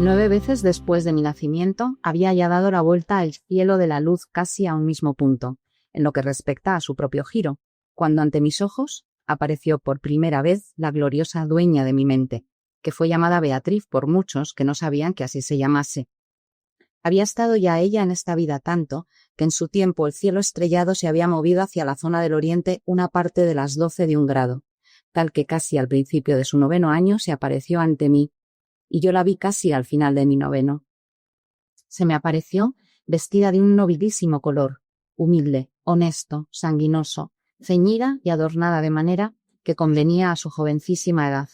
9 veces después de mi nacimiento, había ya dado la vuelta al cielo de la luz casi a un mismo punto, en lo que respecta a su propio giro, cuando ante mis ojos apareció por primera vez la gloriosa dueña de mi mente, que fue llamada Beatriz por muchos que no sabían que así se llamase. Había estado ya ella en esta vida tanto, que en su tiempo el cielo estrellado se había movido hacia la zona del oriente una parte de las 12 de un grado, tal que casi al principio de su 9º año se apareció ante mí, y yo la vi casi al final de mi 9º. Se me apareció vestida de un nobilísimo color, humilde, honesto, sanguinoso, ceñida y adornada de manera que convenía a su jovencísima edad.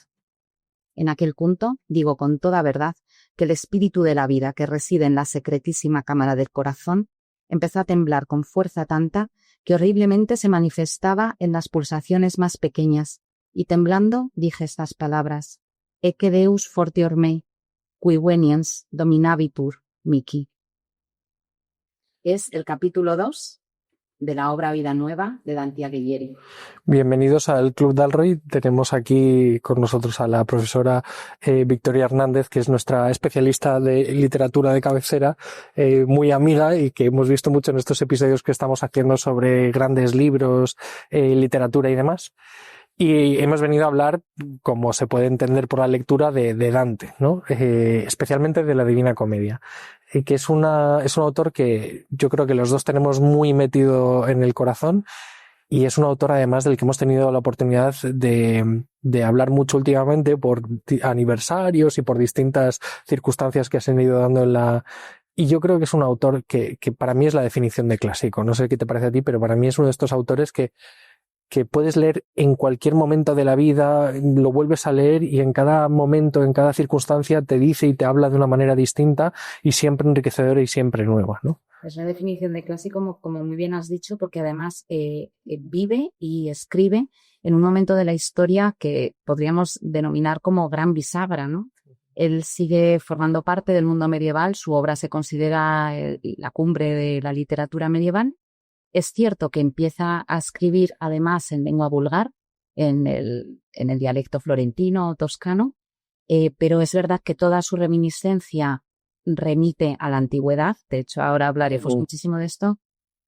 En aquel punto, digo con toda verdad, que el espíritu de la vida que reside en la secretísima cámara del corazón empezó a temblar con fuerza tanta que horriblemente se manifestaba en las pulsaciones más pequeñas, y temblando dije estas palabras: Ecce Deus fortior mei, qui veniens dominabitur mihi. Es el capítulo 2 de la obra Vida Nueva de Dante Alighieri. Bienvenidos al Club Dalroy. Tenemos aquí con nosotros a la profesora Victoria Hernández, que es nuestra especialista de literatura de cabecera, muy amiga y que hemos visto mucho en estos episodios que estamos haciendo sobre grandes libros, literatura y demás. Y hemos venido a hablar, como se puede entender por la lectura, de Dante, ¿no? Especialmente de la Divina Comedia, que es un autor que yo creo que los dos tenemos muy metido en el corazón, y es un autor además del que hemos tenido la oportunidad de hablar mucho últimamente por aniversarios y por distintas circunstancias que se han ido dando y yo creo que es un autor que para mí es la definición de clásico. No sé qué te parece a ti, pero para mí es uno de estos autores que puedes leer en cualquier momento de la vida, lo vuelves a leer y en cada momento, en cada circunstancia te dice y te habla de una manera distinta y siempre enriquecedora y siempre nueva, ¿no? Es una definición de clásico, como muy bien has dicho, porque además vive y escribe en un momento de la historia que podríamos denominar como gran bisagra, ¿no? Él sigue formando parte del mundo medieval, su obra se considera la cumbre de la literatura medieval. Es cierto que empieza a escribir además en lengua vulgar, en el dialecto florentino o toscano, pero es verdad que toda su reminiscencia remite a la antigüedad. De hecho, ahora hablaremos muchísimo de esto,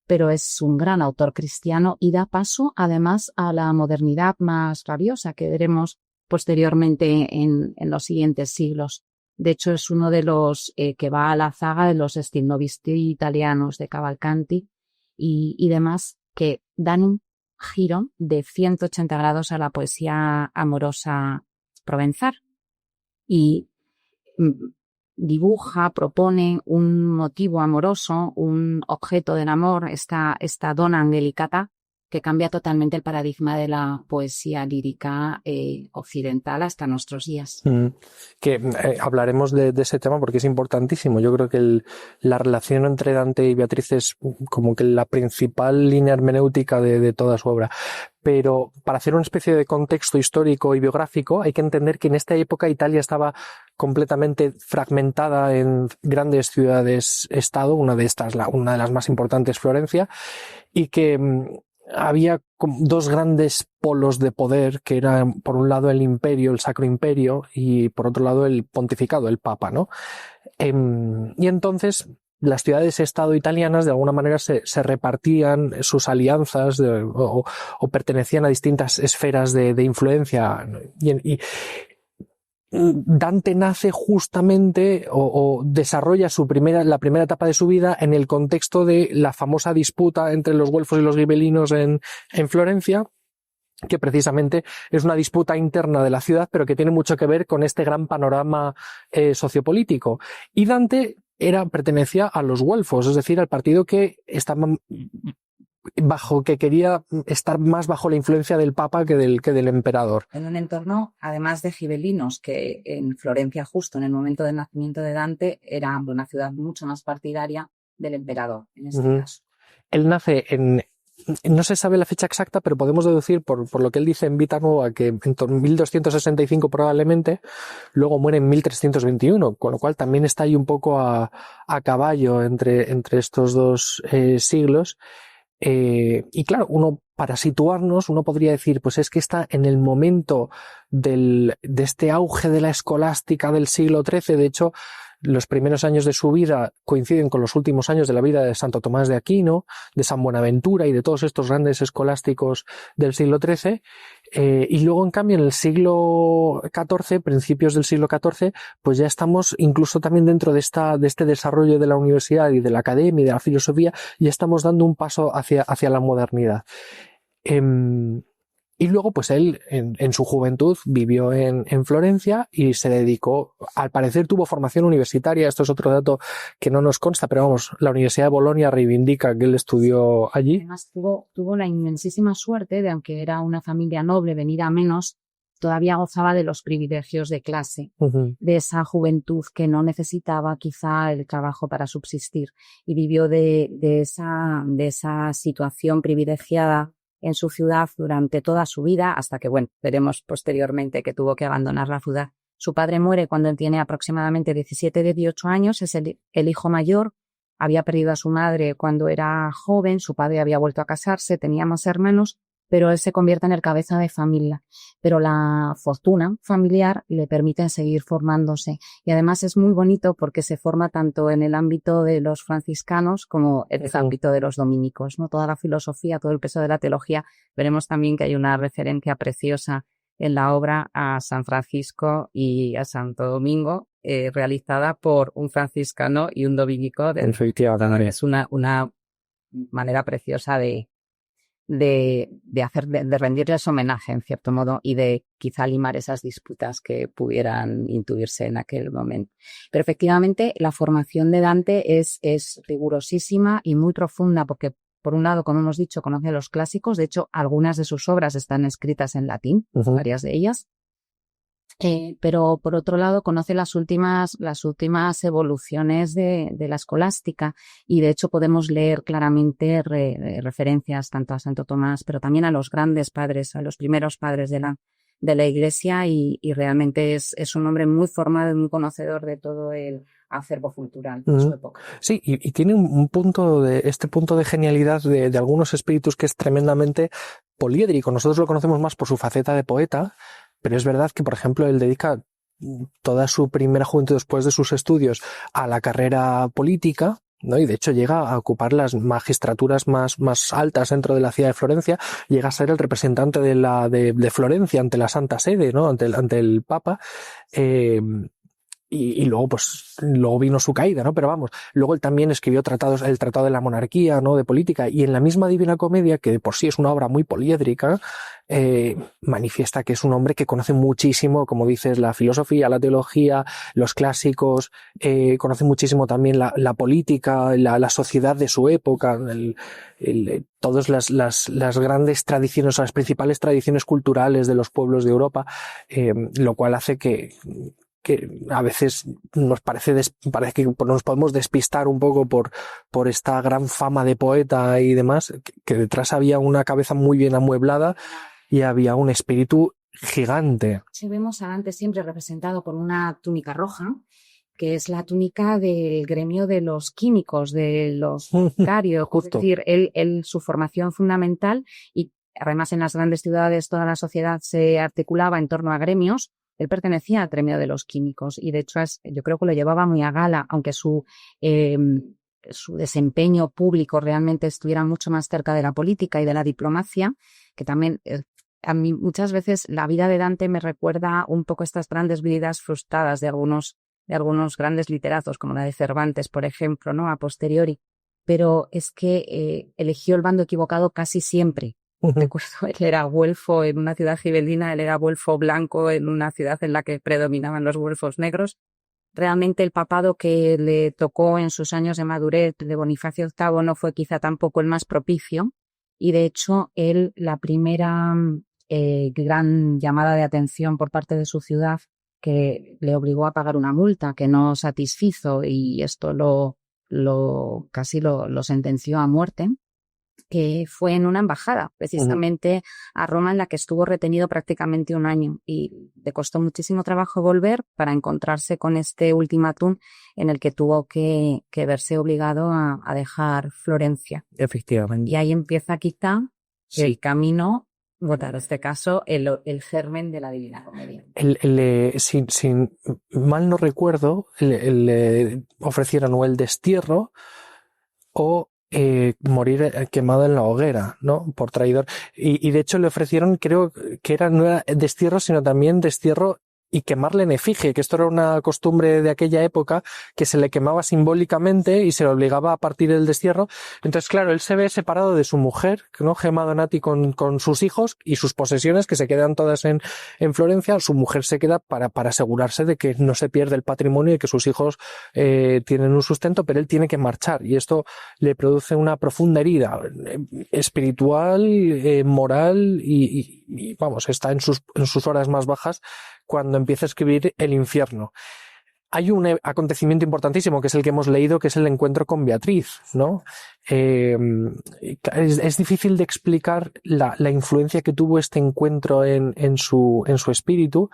pero es un gran autor cristiano y da paso además a la modernidad más rabiosa que veremos posteriormente en los siguientes siglos. De hecho, es uno de los que va a la zaga de los stilnovisti italianos de Cavalcanti y demás, que dan un giro de 180 grados a la poesía amorosa provenzal y dibuja, propone un motivo amoroso, un objeto del amor, esta donna angelicata, que cambia totalmente el paradigma de la poesía lírica occidental hasta nuestros días. Hablaremos de ese tema porque es importantísimo. Yo creo que la relación entre Dante y Beatriz es como que la principal línea hermenéutica de toda su obra. Pero para hacer una especie de contexto histórico y biográfico hay que entender que en esta época Italia estaba completamente fragmentada en grandes ciudades-estado, una de las más importantes, Florencia, y que había dos grandes polos de poder, que eran por un lado el imperio, el Sacro Imperio, y por otro lado el pontificado, el Papa, ¿no? Y entonces las ciudades-estado italianas de alguna manera se repartían sus alianzas o pertenecían a distintas esferas de influencia. Y Dante nace justamente o desarrolla la primera etapa de su vida en el contexto de la famosa disputa entre los güelfos y los gibelinos en Florencia, que precisamente es una disputa interna de la ciudad, pero que tiene mucho que ver con este gran panorama sociopolítico. Y Dante pertenecía a los güelfos, es decir, al partido que estaba que quería estar más bajo la influencia del Papa que del emperador. En un entorno, además de gibelinos, que en Florencia, justo en el momento del nacimiento de Dante, era una ciudad mucho más partidaria del emperador, en este caso. Él nace no se sabe la fecha exacta, pero podemos deducir por lo que él dice en Vita Nuova que en 1265 probablemente, luego muere en 1321, con lo cual también está ahí un poco a caballo entre estos dos siglos. Y claro, para situarnos, uno podría decir, pues es que está en el momento de este auge de la escolástica del siglo XIII. De hecho, Los primeros años de su vida coinciden con los últimos años de la vida de Santo Tomás de Aquino, de San Buenaventura y de todos estos grandes escolásticos del siglo XIII. Y luego, en cambio, en el siglo XIV, principios del siglo XIV, pues ya estamos incluso también dentro de este desarrollo de la universidad y de la academia y de la filosofía, ya estamos dando un paso hacia la modernidad. Y luego, pues él, en su juventud, vivió en Florencia y se dedicó, al parecer tuvo formación universitaria, esto es otro dato que no nos consta, pero vamos, la Universidad de Bolonia reivindica que él estudió allí. Además, tuvo la inmensísima suerte de, aunque era una familia noble, venida a menos, todavía gozaba de los privilegios de clase, de esa juventud que no necesitaba quizá el trabajo para subsistir, y vivió de esa situación privilegiada en su ciudad durante toda su vida, hasta que, bueno, veremos posteriormente que tuvo que abandonar la ciudad. Su padre muere cuando él tiene aproximadamente 17-18 años, es el hijo mayor, había perdido a su madre cuando era joven, su padre había vuelto a casarse, tenía más hermanos, pero él se convierte en el cabeza de familia. Pero la fortuna familiar le permite seguir formándose. Y además es muy bonito porque se forma tanto en el ámbito de los franciscanos como en el ámbito de los dominicos, ¿no? Toda la filosofía, todo el peso de la teología. Veremos también que hay una referencia preciosa en la obra a San Francisco y a Santo Domingo, realizada por un franciscano y un dominico. Es una manera preciosa de rendirles homenaje, en cierto modo, y de quizá limar esas disputas que pudieran intuirse en aquel momento. Pero efectivamente, la formación de Dante es rigurosísima y muy profunda, porque, por un lado, como hemos dicho, conoce los clásicos. De hecho, algunas de sus obras están escritas en latín, varias de ellas. Pero por otro lado conoce las últimas evoluciones de la escolástica, y de hecho podemos leer claramente referencias tanto a Santo Tomás, pero también a los grandes padres, a los primeros padres de la Iglesia, y realmente es un hombre muy formado y muy conocedor de todo el acervo cultural de su época. Sí, y tiene un punto de genialidad de algunos espíritus que es tremendamente poliédrico. Nosotros lo conocemos más por su faceta de poeta, pero es verdad que, por ejemplo, él dedica toda su primera juventud después de sus estudios a la carrera política, ¿no? Y de hecho llega a ocupar las magistraturas más altas dentro de la ciudad de Florencia, llega a ser el representante de Florencia ante la Santa Sede, ¿no? Ante el Papa. Y luego, pues, luego vino su caída, ¿no? Pero vamos, luego él también escribió el Tratado de la Monarquía, ¿no? De política, y en la misma Divina Comedia, que de por sí es una obra muy poliédrica, manifiesta que es un hombre que conoce muchísimo, como dices, la filosofía, la teología, los clásicos, conoce muchísimo también la política, la sociedad de su época, todas las grandes tradiciones, las principales tradiciones culturales de los pueblos de Europa, lo cual hace que a veces nos parece que nos podemos despistar un poco por esta gran fama de poeta y demás, que detrás había una cabeza muy bien amueblada y había un espíritu gigante. Sí, vemos a Dante siempre representado con una túnica roja, que es la túnica del gremio de los químicos, de los carios. Es decir, su formación fundamental, y además en las grandes ciudades toda la sociedad se articulaba en torno a gremios. Él pertenecía al gremio de los químicos y, de hecho, yo creo que lo llevaba muy a gala, aunque su desempeño público realmente estuviera mucho más cerca de la política y de la diplomacia, que también a mí muchas veces la vida de Dante me recuerda un poco estas grandes vidas frustradas de algunos grandes literatos, como la de Cervantes, por ejemplo, ¿no? A posteriori. Pero es que eligió el bando equivocado casi siempre. Recuerdo, él era güelfo en una ciudad gibelina, él era güelfo blanco en una ciudad en la que predominaban los güelfos negros. Realmente el papado que le tocó en sus años de madurez de Bonifacio VIII no fue quizá tampoco el más propicio, y de hecho él, la primera gran llamada de atención por parte de su ciudad, que le obligó a pagar una multa que no satisfizo, y esto casi lo sentenció a muerte, que fue en una embajada, precisamente a Roma, en la que estuvo retenido prácticamente un año, y le costó muchísimo trabajo volver para encontrarse con este ultimátum en el que tuvo que verse obligado a dejar Florencia. Efectivamente. Y ahí empieza quizá el camino Claro, este caso, el germen de la Divina Comedia. Si mal no recuerdo, le ofrecieron o el destierro o morir quemado en la hoguera, ¿no? Por traidor. Y de hecho le ofrecieron, creo que no era destierro, sino también destierro y quemarle en efigie, que esto era una costumbre de aquella época, que se le quemaba simbólicamente y se le obligaba a partir el destierro. Entonces, claro, él se ve separado de su mujer, ¿no? Gemado Nati con sus hijos y sus posesiones, que se quedan todas en Florencia. Su mujer se queda para asegurarse de que no se pierde el patrimonio y que sus hijos tienen un sustento, pero él tiene que marchar. Y esto le produce una profunda herida espiritual, moral y vamos, está en sus horas más bajas cuando empieza a escribir El infierno. Hay un acontecimiento importantísimo que es el que hemos leído, que es el encuentro con Beatriz, ¿no? Es difícil de explicar la influencia que tuvo este encuentro en su espíritu,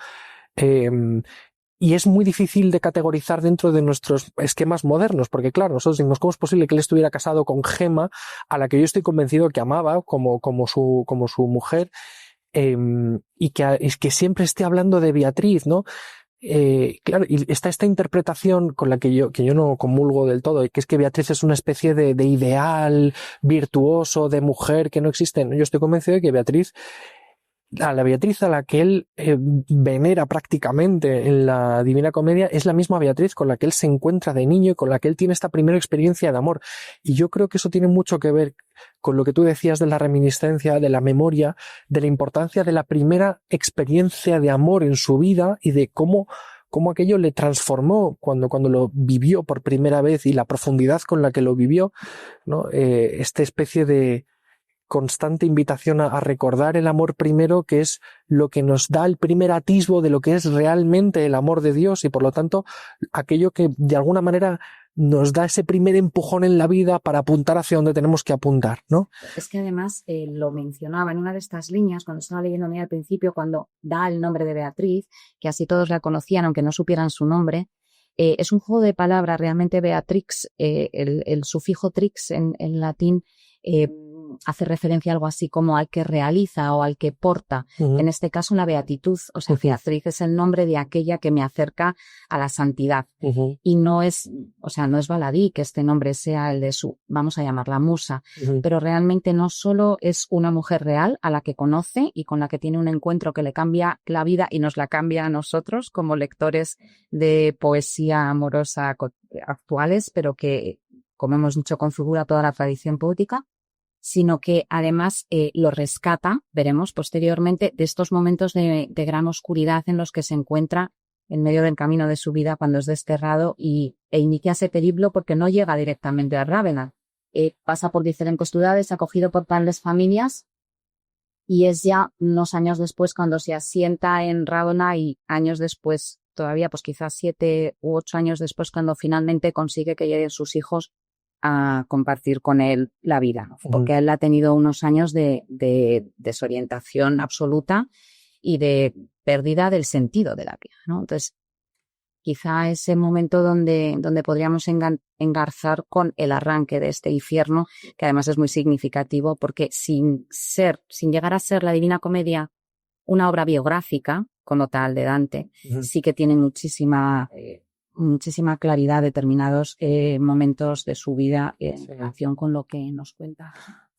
y es muy difícil de categorizar dentro de nuestros esquemas modernos, porque claro, nosotros decimos, ¿cómo es posible que él estuviera casado con Gema, a la que yo estoy convencido que amaba como su mujer? Y que siempre esté hablando de Beatriz, ¿no? Claro, y está esta interpretación con la que yo no comulgo del todo, y que es que Beatriz es una especie de ideal virtuoso de mujer que no existe. Yo estoy convencido de que la Beatriz a la que él venera prácticamente en la Divina Comedia es la misma Beatriz con la que él se encuentra de niño y con la que él tiene esta primera experiencia de amor. Y yo creo que eso tiene mucho que ver con lo que tú decías de la reminiscencia, de la memoria, de la importancia de la primera experiencia de amor en su vida y de cómo aquello le transformó cuando lo vivió por primera vez y la profundidad con la que lo vivió, ¿no? Esta especie de constante invitación a recordar el amor primero, que es lo que nos da el primer atisbo de lo que es realmente el amor de Dios, y por lo tanto aquello que de alguna manera nos da ese primer empujón en la vida para apuntar hacia donde tenemos que apuntar, ¿no? Es que además lo mencionaba en una de estas líneas cuando estaba leyendo al principio, cuando da el nombre de Beatriz, que así todos la conocían aunque no supieran su nombre. Es un juego de palabras, realmente Beatrix, el sufijo trix en latín hace referencia a algo así como al que realiza o al que porta, en este caso la beatitud, o sea, Beatriz es el nombre de aquella que me acerca a la santidad, y no es baladí que este nombre sea el de su, vamos a llamarla musa, pero realmente no solo es una mujer real a la que conoce y con la que tiene un encuentro que le cambia la vida y nos la cambia a nosotros como lectores de poesía amorosa actuales, pero que, como hemos dicho, configura toda la tradición poética, sino que además lo rescata, veremos posteriormente, de estos momentos de gran oscuridad en los que se encuentra en medio del camino de su vida cuando es desterrado e inicia ese periplo porque no llega directamente a Rávena. Pasa por diferentes ciudades, acogido por tales familias, y es ya unos años después cuando se asienta en Rávena, y años después, todavía pues quizás 7 u 8 años después, cuando finalmente consigue que lleguen sus hijos a compartir con él la vida, ¿no? Porque él ha tenido unos años de desorientación absoluta y de pérdida del sentido de la vida, ¿no? Entonces, quizá ese momento donde podríamos engarzar con el arranque de este infierno, que además es muy significativo porque sin llegar a ser la Divina Comedia una obra biográfica como tal de Dante, sí que tiene muchísima claridad determinados momentos de su vida en relación con lo que nos cuenta.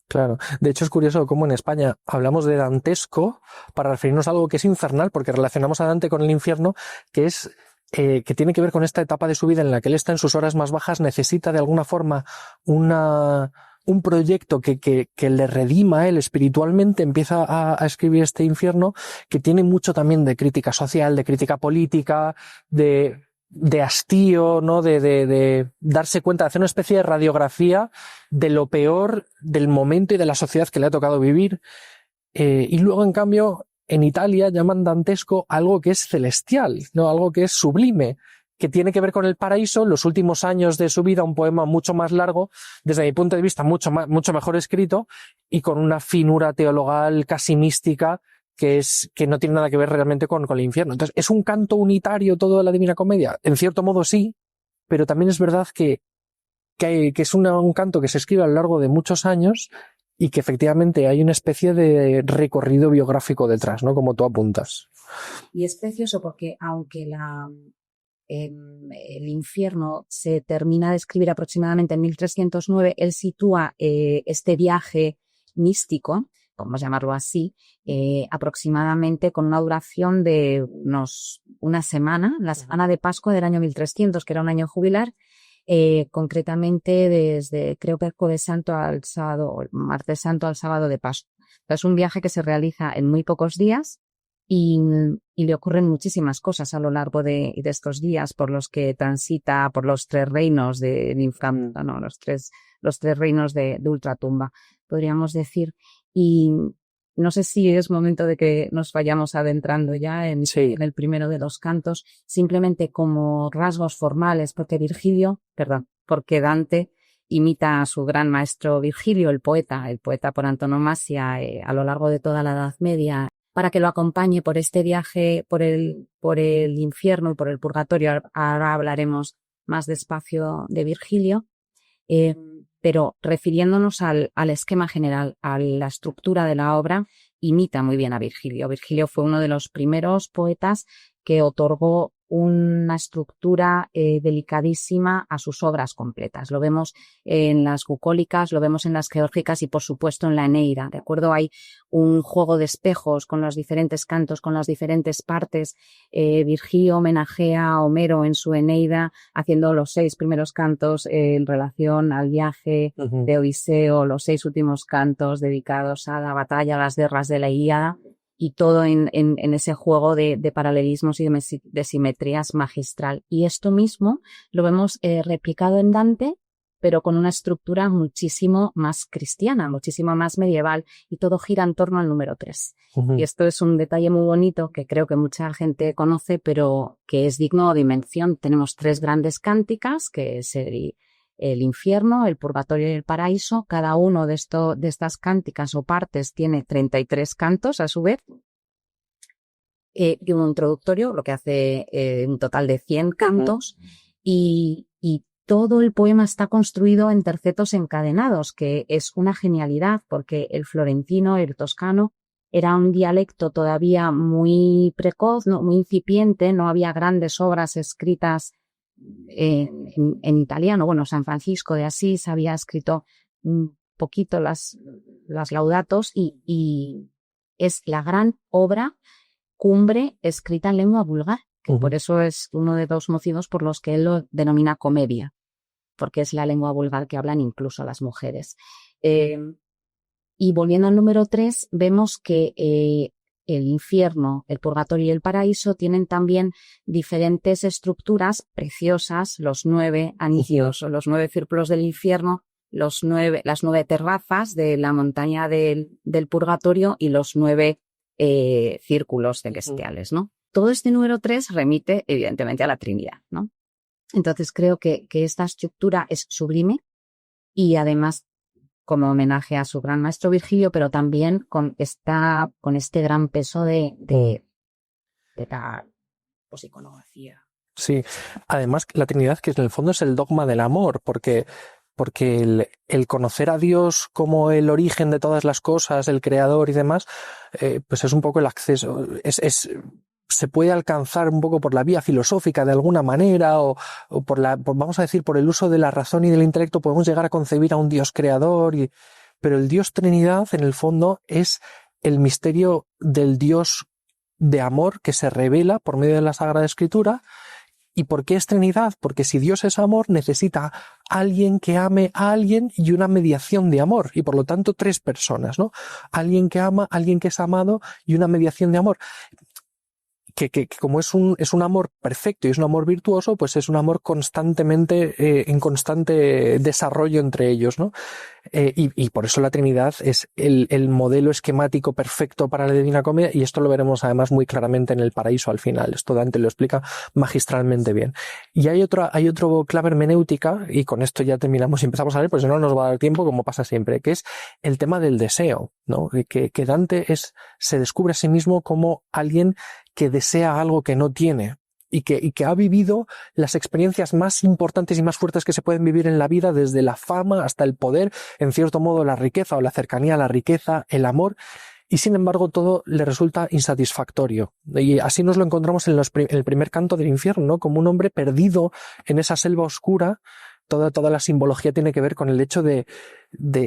Claro. De hecho, es curioso cómo en España hablamos de dantesco para referirnos a algo que es infernal, porque relacionamos a Dante con el infierno, que es que tiene que ver con esta etapa de su vida en la que él está en sus horas más bajas, necesita de alguna forma un proyecto que le redima a él espiritualmente, empieza a escribir este infierno, que tiene mucho también de crítica social, de crítica política, de hastío, ¿no? De darse cuenta, de hacer una especie de radiografía de lo peor del momento y de la sociedad que le ha tocado vivir. Y luego, en cambio, en Italia llaman dantesco algo que es celestial, ¿no? Algo que es sublime, que tiene que ver con el paraíso, los últimos años de su vida, un poema mucho más largo, desde mi punto de vista mucho mejor escrito, y con una finura teologal casi mística, que no tiene nada que ver realmente con el infierno. Entonces, ¿es un canto unitario todo de la Divina Comedia? En cierto modo sí, pero también es verdad que es un canto que se escribe a lo largo de muchos años y que efectivamente hay una especie de recorrido biográfico detrás, ¿no? Como tú apuntas. Y es precioso porque aunque el infierno se termina de escribir aproximadamente en 1309, él sitúa este viaje místico, vamos a llamarlo así, aproximadamente con una duración de una semana, la semana de Pascua del año 1300, que era un año jubilar, concretamente desde, creo que Jueves Santo al sábado, o Martes Santo al sábado de Pascua. Es un viaje que se realiza en muy pocos días y le ocurren muchísimas cosas a lo largo de estos días por los que transita por los tres reinos del inframundo, ¿no? Los tres reinos de ultratumba, podríamos decir. Y no sé si es momento de que nos vayamos adentrando ya en el primero de los cantos, simplemente como rasgos formales, porque Dante imita a su gran maestro Virgilio, el poeta por antonomasia a lo largo de toda la Edad Media, para que lo acompañe por este viaje por el infierno y por el purgatorio. Ahora hablaremos más despacio de Virgilio, pero refiriéndonos al esquema general, a la estructura de la obra, imita muy bien a Virgilio. Virgilio fue uno de los primeros poetas que otorgó una estructura delicadísima a sus obras completas. Lo vemos en las bucólicas, lo vemos en las geórgicas y, por supuesto, en la Eneida. ¿De acuerdo? Hay un juego de espejos con los diferentes cantos, con las diferentes partes. Virgilio homenajea a Homero en su Eneida, haciendo los 6 primeros cantos en relación al viaje de Odiseo, los 6 últimos cantos dedicados a la batalla, a las guerras de la Ilíada, y todo en ese juego de paralelismos y de simetrías magistral. Y esto mismo lo vemos replicado en Dante, pero con una estructura muchísimo más cristiana, muchísimo más medieval, y todo gira en torno al número 3. Y esto es un detalle muy bonito que creo que mucha gente conoce, pero que es digno de mención. Tenemos 3 grandes cánticas, que es el infierno, el purgatorio y el paraíso. Cada uno de estas cánticas o partes tiene 33 cantos a su vez, y un introductorio, lo que hace un total de 100 cantos, y todo el poema está construido en tercetos encadenados, que es una genialidad, porque el florentino, el toscano, era un dialecto todavía muy precoz, muy incipiente, no había grandes obras escritas en italiano. Bueno, San Francisco de Asís había escrito un poquito las Laudatos, y es la gran obra cumbre escrita en lengua vulgar, que por eso es uno de los motivos por los que él lo denomina comedia, porque es la lengua vulgar que hablan incluso las mujeres. Y volviendo al número 3, vemos que el infierno, el purgatorio y el paraíso tienen también diferentes estructuras preciosas, los 9 anillos o los 9 círculos del infierno, las 9 terrazas de la montaña del purgatorio y los 9 círculos celestiales, ¿no? Todo este número 3 remite evidentemente a la Trinidad, ¿no? Entonces creo que esta estructura es sublime, y además como homenaje a su gran maestro Virgilio, pero también con este gran peso de la iconografía. Sí, además la Trinidad, que en el fondo es el dogma del amor, porque el conocer a Dios como el origen de todas las cosas, el creador y demás, pues es un poco el acceso, se puede alcanzar un poco por la vía filosófica de alguna manera, o vamos a decir, por el uso de la razón y del intelecto podemos llegar a concebir a un Dios creador, pero el Dios Trinidad en el fondo es el misterio del Dios de amor que se revela por medio de la Sagrada Escritura. ¿Y por qué es Trinidad? Porque si Dios es amor, necesita alguien que ame a alguien y una mediación de amor, y por lo tanto 3 personas, ¿no? Alguien que ama, alguien que es amado y una mediación de amor. Que como es un amor perfecto y es un amor virtuoso, pues es un amor constantemente en constante desarrollo entre ellos, ¿no? Y por eso la Trinidad es el modelo esquemático perfecto para la Divina Comedia, y esto lo veremos además muy claramente en el Paraíso al final. Esto Dante lo explica magistralmente bien. Y hay otro clave hermenéutica, y con esto ya terminamos y empezamos a ver, pues si no nos va a dar tiempo, como pasa siempre, que es el tema del deseo, ¿no? Que Dante se descubre a sí mismo como alguien que desea algo que no tiene. y que ha vivido las experiencias más importantes y más fuertes que se pueden vivir en la vida, desde la fama hasta el poder, en cierto modo la riqueza o la cercanía a la riqueza, el amor, y sin embargo todo le resulta insatisfactorio. Y así nos lo encontramos en el primer canto del infierno, ¿no? Como un hombre perdido en esa selva oscura. Toda la simbología tiene que ver con el hecho de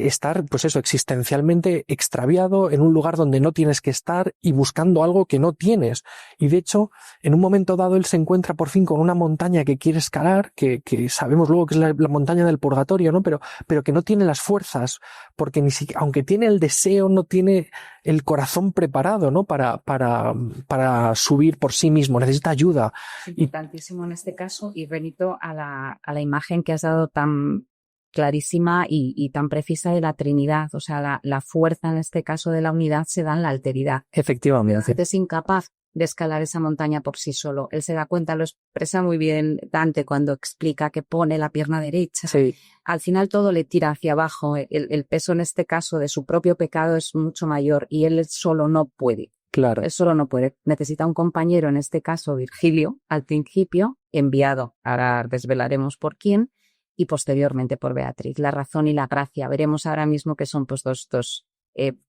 estar, pues eso, existencialmente extraviado en un lugar donde no tienes que estar y buscando algo que no tienes. Y de hecho, en un momento dado, él se encuentra por fin con una montaña que quiere escalar, que sabemos luego que es la montaña del purgatorio, ¿no? Pero que no tiene las fuerzas, porque ni siquiera, aunque tiene el deseo, no tiene el corazón preparado, ¿no? Para subir por sí mismo, necesita ayuda. Importantísimo en este caso, y remito a la imagen que has dado tan clarísima y tan precisa de la Trinidad. O sea, la fuerza en este caso de la unidad se da en la alteridad. Efectivamente. Es incapaz de escalar esa montaña por sí solo. Él se da cuenta, lo expresa muy bien Dante cuando explica que pone la pierna derecha. Sí. Al final todo le tira hacia abajo. El peso en este caso de su propio pecado es mucho mayor y él solo no puede. Claro. Él solo no puede. Necesita un compañero, en este caso Virgilio, al principio enviado, ahora desvelaremos por quién, y posteriormente por Beatriz. La razón y la gracia. Veremos ahora mismo que son pues dos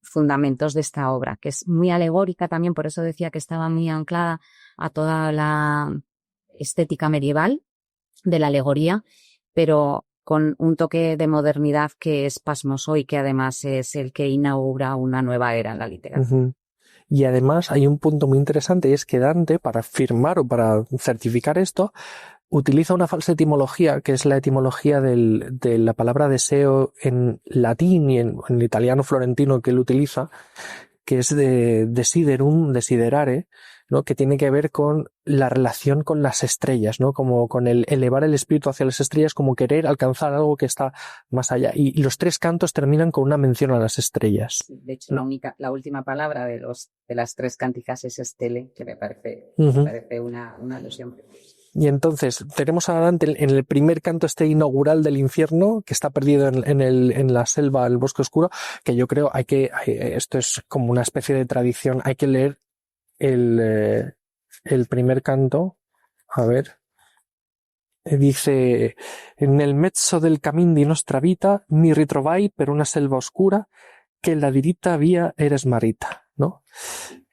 fundamentos de esta obra, que es muy alegórica también, por eso decía que estaba muy anclada a toda la estética medieval de la alegoría, pero con un toque de modernidad que es pasmoso y que además es el que inaugura una nueva era en la literatura. Uh-huh. Y además hay un punto muy interesante, y es que Dante, para firmar o para certificar esto, utiliza una falsa etimología, que es la etimología de la palabra deseo en latín y en italiano florentino que él utiliza, que es de desiderum, desiderare, ¿no? Que tiene que ver con la relación con las estrellas, ¿no? Como con el elevar el espíritu hacia las estrellas, como querer alcanzar algo que está más allá. Y los tres cantos terminan con una mención a las estrellas. De hecho, la última palabra de las tres cánticas es estele, que me parece una alusión. Y entonces tenemos a Dante en el primer canto inaugural del infierno, que está perdido en la selva, el bosque oscuro, que yo creo esto es como una especie de tradición, hay que leer el primer canto. A ver, dice: nel mezzo del camin di nostra vita mi ritrovai per una selva oscura che la diritta via era smarrita, ¿no?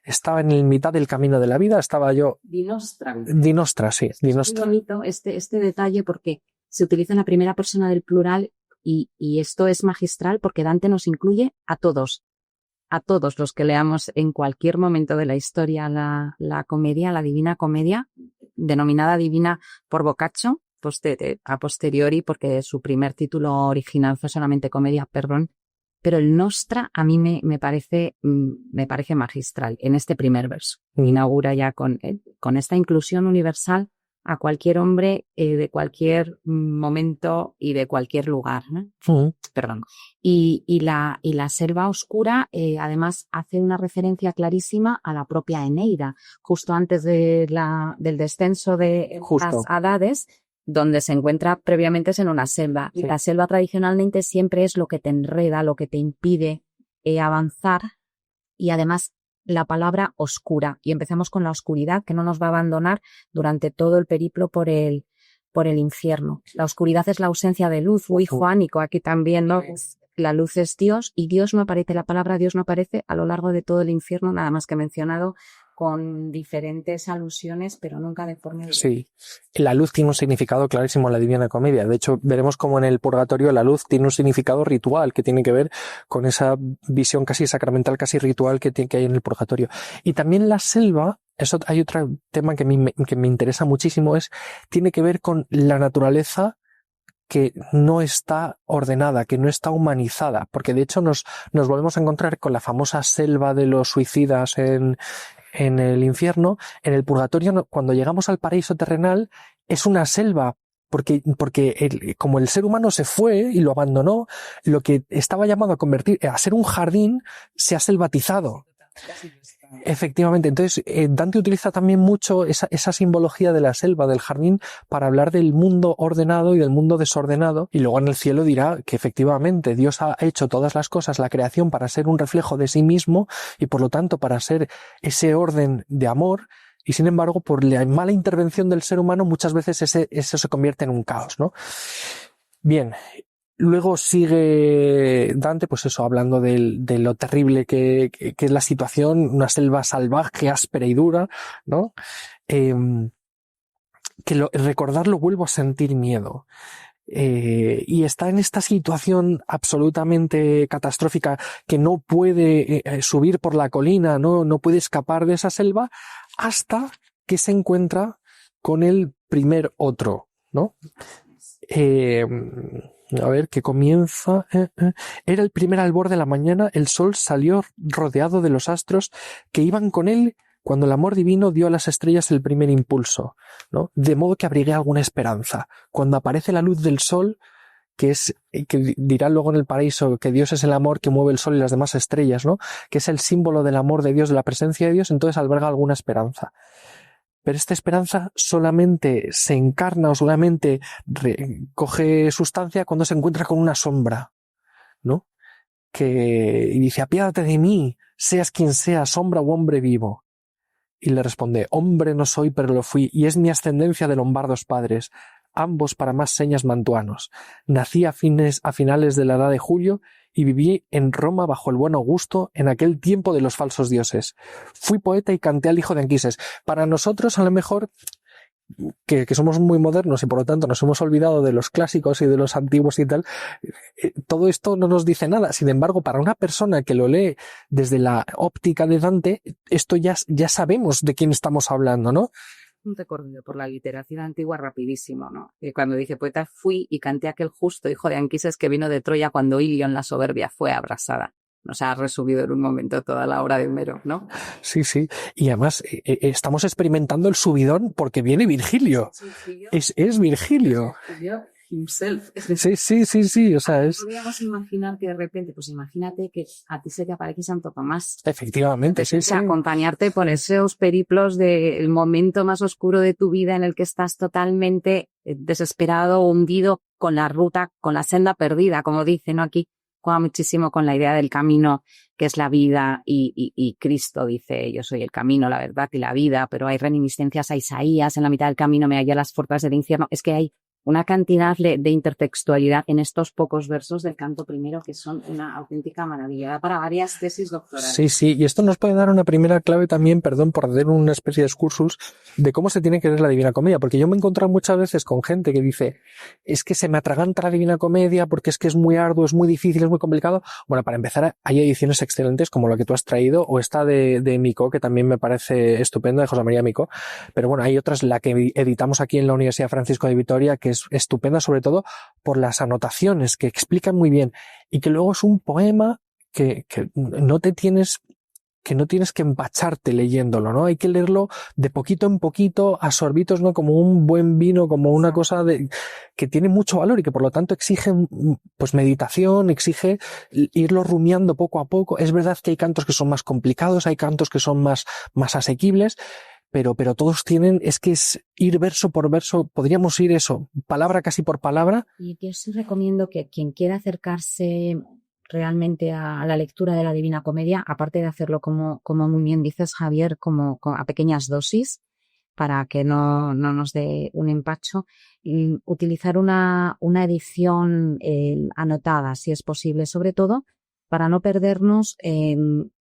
Estaba en el mitad del camino de la vida, estaba yo... Di nostra, sí. Es muy bonito este detalle porque se utiliza en la primera persona del plural y esto es magistral porque Dante nos incluye a todos los que leamos en cualquier momento de la historia la comedia, la Divina Comedia, denominada divina por Boccaccio, a posteriori, porque su primer título original fue solamente comedia, pero el Nostra a mí me parece magistral en este primer verso. Inaugura ya con esta inclusión universal a cualquier hombre de cualquier momento y de cualquier lugar, ¿no? Perdón. Y la selva oscura además hace una referencia clarísima a la propia Eneida, justo antes del descenso de las Hades, donde se encuentra previamente es en una selva. Sí. La selva tradicionalmente siempre es lo que te enreda, lo que te impide avanzar, y además la palabra oscura. Y empezamos con la oscuridad que no nos va a abandonar durante todo el periplo por el infierno. La oscuridad es la ausencia de luz, muy juánico aquí también, ¿no? La luz es Dios, y Dios no aparece, la palabra Dios no aparece a lo largo de todo el infierno, nada más que mencionado con diferentes alusiones, pero nunca de forma... Sí, la luz tiene un significado clarísimo en la Divina Comedia. De hecho, veremos cómo en el purgatorio la luz tiene un significado ritual que tiene que ver con esa visión casi sacramental, casi ritual que hay en el purgatorio. Y también la selva, hay otro tema que me interesa muchísimo, tiene que ver con la naturaleza que no está ordenada, que no está humanizada, porque de hecho nos volvemos a encontrar con la famosa selva de los suicidas en el infierno. En el purgatorio, cuando llegamos al paraíso terrenal, es una selva, porque como el ser humano se fue y lo abandonó, lo que estaba llamado a ser un jardín se ha selvatizado. Efectivamente, entonces Dante utiliza también mucho esa simbología de la selva, del jardín, para hablar del mundo ordenado y del mundo desordenado, y luego en el cielo dirá que efectivamente Dios ha hecho todas las cosas, la creación, para ser un reflejo de sí mismo y por lo tanto para ser ese orden de amor, Y sin embargo, por la mala intervención del ser humano, muchas veces eso se convierte en un caos, ¿no? Bien. Luego sigue Dante, pues eso, hablando de lo terrible que es la situación, una selva salvaje, áspera y dura, ¿no? Recordarlo vuelvo a sentir miedo. Y está en esta situación absolutamente catastrófica que no puede subir por la colina, no puede escapar de esa selva hasta que se encuentra con el primer otro, ¿no? A ver, que comienza. Era el primer albor de la mañana, el sol salió rodeado de los astros que iban con él cuando el amor divino dio a las estrellas el primer impulso, ¿no? De modo que abrigué alguna esperanza. Cuando aparece la luz del sol, que dirán luego en el paraíso que Dios es el amor que mueve el sol y las demás estrellas, ¿no? Que es el símbolo del amor de Dios, de la presencia de Dios, entonces alberga alguna esperanza. Pero esta esperanza solamente se encarna o solamente coge sustancia cuando se encuentra con una sombra, ¿no? Y dice, apiádate de mí, seas quien sea, sombra o hombre vivo. Y le responde, hombre no soy, pero lo fui, y es mi ascendencia de lombardos padres, ambos para más señas mantuanos. Nací a finales de la edad de Julio y viví en Roma bajo el buen Augusto en aquel tiempo de los falsos dioses. Fui poeta y canté al hijo de Anquises. Para nosotros, a lo mejor, que somos muy modernos y por lo tanto nos hemos olvidado de los clásicos y de los antiguos y tal, todo esto no nos dice nada. Sin embargo, para una persona que lo lee desde la óptica de Dante, esto ya sabemos de quién estamos hablando, ¿no? Un recorrido por la literatura antigua rapidísimo, ¿no? Cuando dice poeta, fui y canté aquel justo hijo de Anquises que vino de Troya cuando Ilion la soberbia fue abrasada. Nos ha resumido en un momento toda la obra de Homero, ¿no? Sí, sí. Y además estamos experimentando el subidón porque viene Virgilio. Es Virgilio. Himself. Sí. O sea, Podríamos imaginar que de repente, pues imagínate que a ti se te aparece Santo Tomás. Efectivamente, sí. Acompañarte por esos periplos del momento más oscuro de tu vida en el que estás totalmente desesperado, hundido con la ruta, con la senda perdida, como dice, ¿no? Aquí juega muchísimo con la idea del camino, que es la vida, y Cristo dice, yo soy el camino, la verdad y la vida, pero hay reminiscencias a Isaías, en la mitad del camino me hallé las puertas del infierno. Es que hay una cantidad de intertextualidad en estos pocos versos del canto primero que son una auténtica maravilla. Da para varias tesis doctorales. Sí, y esto nos puede dar una primera clave también, perdón por hacer una especie de excursus, de cómo se tiene que leer la Divina Comedia, porque yo me he encontrado muchas veces con gente que dice, es que se me atraganta la Divina Comedia porque es que es muy arduo, es muy difícil, es muy complicado. Bueno, para empezar, hay ediciones excelentes como la que tú has traído, o esta de Micó, que también me parece estupenda, de José María Micó, pero bueno, hay otras, la que editamos aquí en la Universidad Francisco de Vitoria, que es estupenda sobre todo por las anotaciones que explican muy bien y que luego es un poema que no tienes que empacharte leyéndolo, ¿no? Hay que leerlo de poquito en poquito, a sorbitos, ¿no? Como un buen vino, como una cosa que tiene mucho valor y que por lo tanto exige, pues, meditación, exige irlo rumiando poco a poco. Es verdad que hay cantos que son más complicados, hay cantos que son más asequibles, pero todos tienen, es que es ir verso por verso, podríamos ir eso, palabra casi por palabra. Y yo sí recomiendo que quien quiera acercarse realmente a la lectura de la Divina Comedia, aparte de hacerlo como muy bien dices, Javier, como a pequeñas dosis, para que no nos dé un empacho, y utilizar una edición anotada, si es posible, sobre todo para no perdernos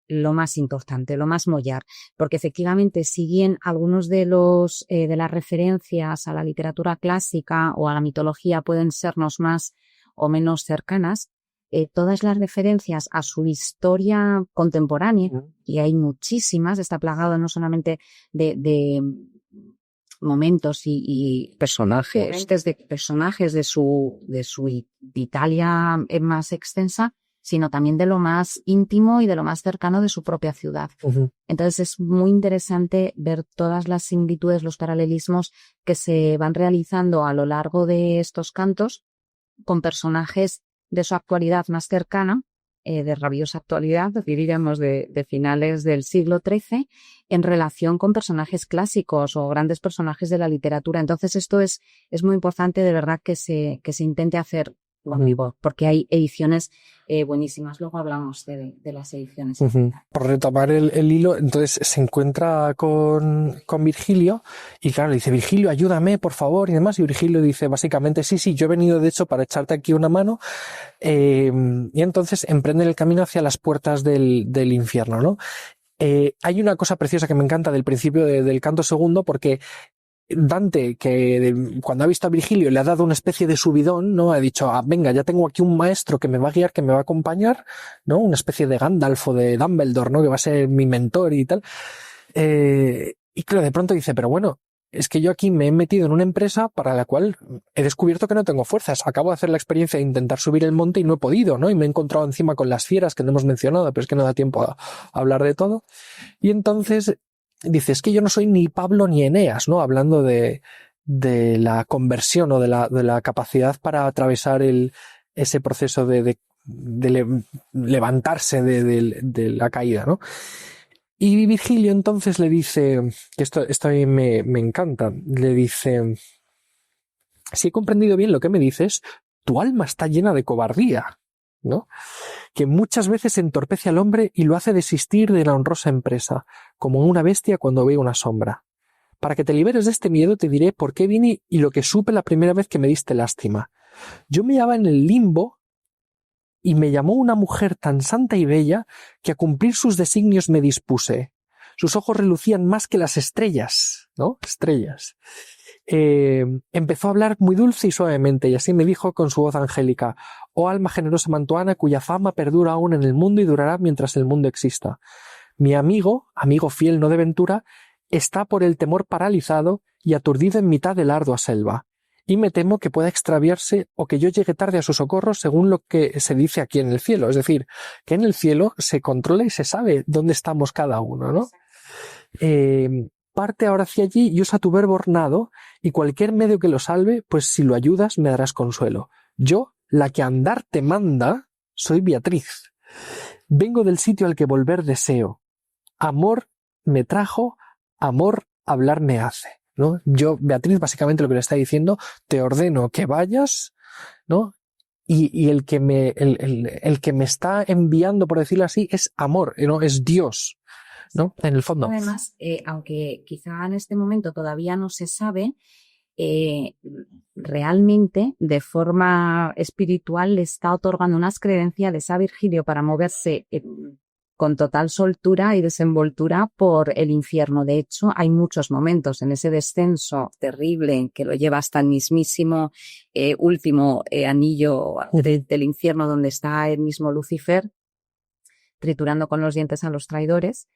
lo más importante, lo más mollar, porque efectivamente si bien algunos de las referencias a la literatura clásica o a la mitología pueden sernos más o menos cercanas, todas las referencias a su historia contemporánea, y hay muchísimas, está plagado no solamente de momentos y personajes de su Italia más extensa, sino también de lo más íntimo y de lo más cercano de su propia ciudad. Uh-huh. Entonces es muy interesante ver todas las similitudes, los paralelismos que se van realizando a lo largo de estos cantos con personajes de su actualidad más cercana, de rabiosa actualidad, diríamos de finales del siglo XIII, en relación con personajes clásicos o grandes personajes de la literatura. Entonces esto es muy importante, de verdad, que se intente hacer porque hay ediciones buenísimas. Luego hablamos de las ediciones. Por retomar el hilo, entonces se encuentra con Virgilio y claro, le dice, Virgilio, ayúdame, por favor, y demás. Y Virgilio dice básicamente, sí, yo he venido de hecho para echarte aquí una mano. Y entonces emprenden el camino hacia las puertas del infierno, ¿no? Hay una cosa preciosa que me encanta del principio del canto segundo, porque Dante, cuando ha visto a Virgilio, le ha dado una especie de subidón, ¿no? Ha dicho, venga, ya tengo aquí un maestro que me va a guiar, que me va a acompañar, ¿no? Una especie de Gandalf o de Dumbledore, ¿no? Que va a ser mi mentor y tal. Y claro, de pronto dice, pero bueno, es que yo aquí me he metido en una empresa para la cual he descubierto que no tengo fuerzas. Acabo de hacer la experiencia de intentar subir el monte y no he podido, ¿no? Y me he encontrado encima con las fieras que no hemos mencionado, pero es que no da tiempo a hablar de todo. Y entonces dice, es que yo no soy ni Pablo ni Eneas, ¿no? Hablando de la conversión o de la capacidad para atravesar ese proceso de levantarse de la caída, ¿no? Y Virgilio entonces le dice, que esto a mí me encanta, le dice, si he comprendido bien lo que me dices, tu alma está llena de cobardía, ¿no? Que muchas veces entorpece al hombre y lo hace desistir de la honrosa empresa, como una bestia cuando ve una sombra. Para que te liberes de este miedo te diré por qué vine y lo que supe la primera vez que me diste lástima. Yo me hallaba en el limbo y me llamó una mujer tan santa y bella que a cumplir sus designios me dispuse. Sus ojos relucían más que las estrellas, ¿no? Estrellas. Empezó a hablar muy dulce y suavemente, y así me dijo con su voz angélica: oh alma generosa mantuana, cuya fama perdura aún en el mundo y durará mientras el mundo exista. Mi amigo fiel no de ventura, está por el temor paralizado y aturdido en mitad de la ardua selva, y me temo que pueda extraviarse o que yo llegue tarde a su socorro según lo que se dice aquí en el cielo. Es decir, que en el cielo se controla y se sabe dónde estamos cada uno, ¿no? Parte ahora hacia allí y usa tu verbo ornado, y cualquier medio que lo salve, pues si lo ayudas me darás consuelo. Yo, la que andar te manda, soy Beatriz. Vengo del sitio al que volver deseo. Amor me trajo, amor hablar me hace, ¿no? Yo, Beatriz, básicamente lo que le está diciendo, te ordeno que vayas, ¿no? Y el que me está enviando, por decirlo así, es amor, ¿no? Es Dios, ¿no? En el fondo. Además, aunque quizá en este momento todavía no se sabe, realmente de forma espiritual le está otorgando unas credenciales a Virgilio para moverse con total soltura y desenvoltura por el infierno. De hecho, hay muchos momentos en ese descenso terrible que lo lleva hasta el mismísimo último anillo del infierno, donde está el mismo Lucifer triturando con los dientes a los traidores,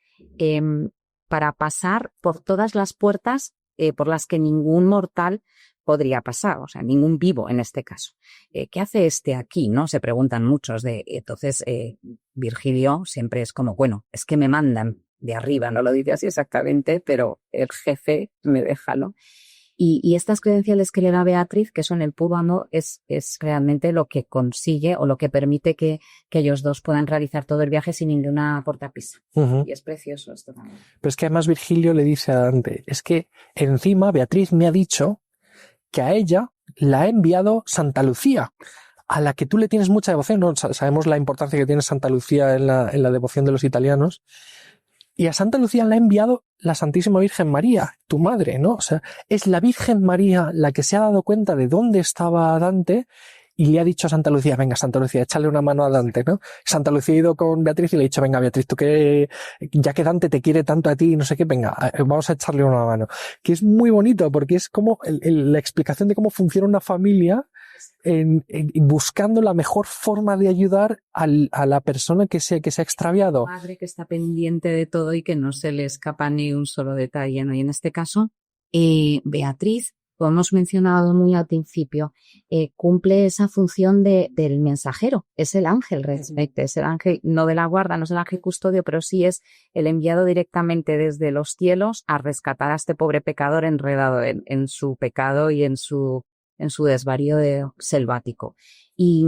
para pasar por todas las puertas por las que ningún mortal podría pasar, o sea, ningún vivo en este caso. ¿Qué hace este aquí? ¿No? Se preguntan muchos. Entonces, Virgilio siempre es como, bueno, es que me mandan de arriba, no lo dice así exactamente, pero el jefe me deja, ¿no? Y estas credenciales que le da Beatriz, que son el puro amor, es realmente lo que consigue o lo que permite que ellos dos puedan realizar todo el viaje sin ninguna cortapisa. Y es precioso esto también. Pero es que además Virgilio le dice a Dante, es que encima Beatriz me ha dicho que a ella la ha enviado Santa Lucía, a la que tú le tienes mucha devoción, ¿no? Sabemos la importancia que tiene Santa Lucía en la devoción de los italianos. Y a Santa Lucía la ha enviado la Santísima Virgen María, tu madre, ¿no? O sea, es la Virgen María la que se ha dado cuenta de dónde estaba Dante y le ha dicho a Santa Lucía, venga, Santa Lucía, échale una mano a Dante, ¿no? Santa Lucía ha ido con Beatriz y le ha dicho, venga, Beatriz, tú que, ya que Dante te quiere tanto a ti, no sé qué, venga, vamos a echarle una mano. Que es muy bonito porque es como la explicación de cómo funciona una familia buscando la mejor forma de ayudar a la persona que se ha extraviado. Madre que está pendiente de todo y que no se le escapa ni un solo detalle, ¿no? Y en este caso, Beatriz, como hemos mencionado muy al principio, cumple esa función del mensajero. Es el ángel realmente, es el ángel, no de la guarda, no es el ángel custodio, pero sí es el enviado directamente desde los cielos a rescatar a este pobre pecador enredado en su pecado y en su desvarío selvático. Y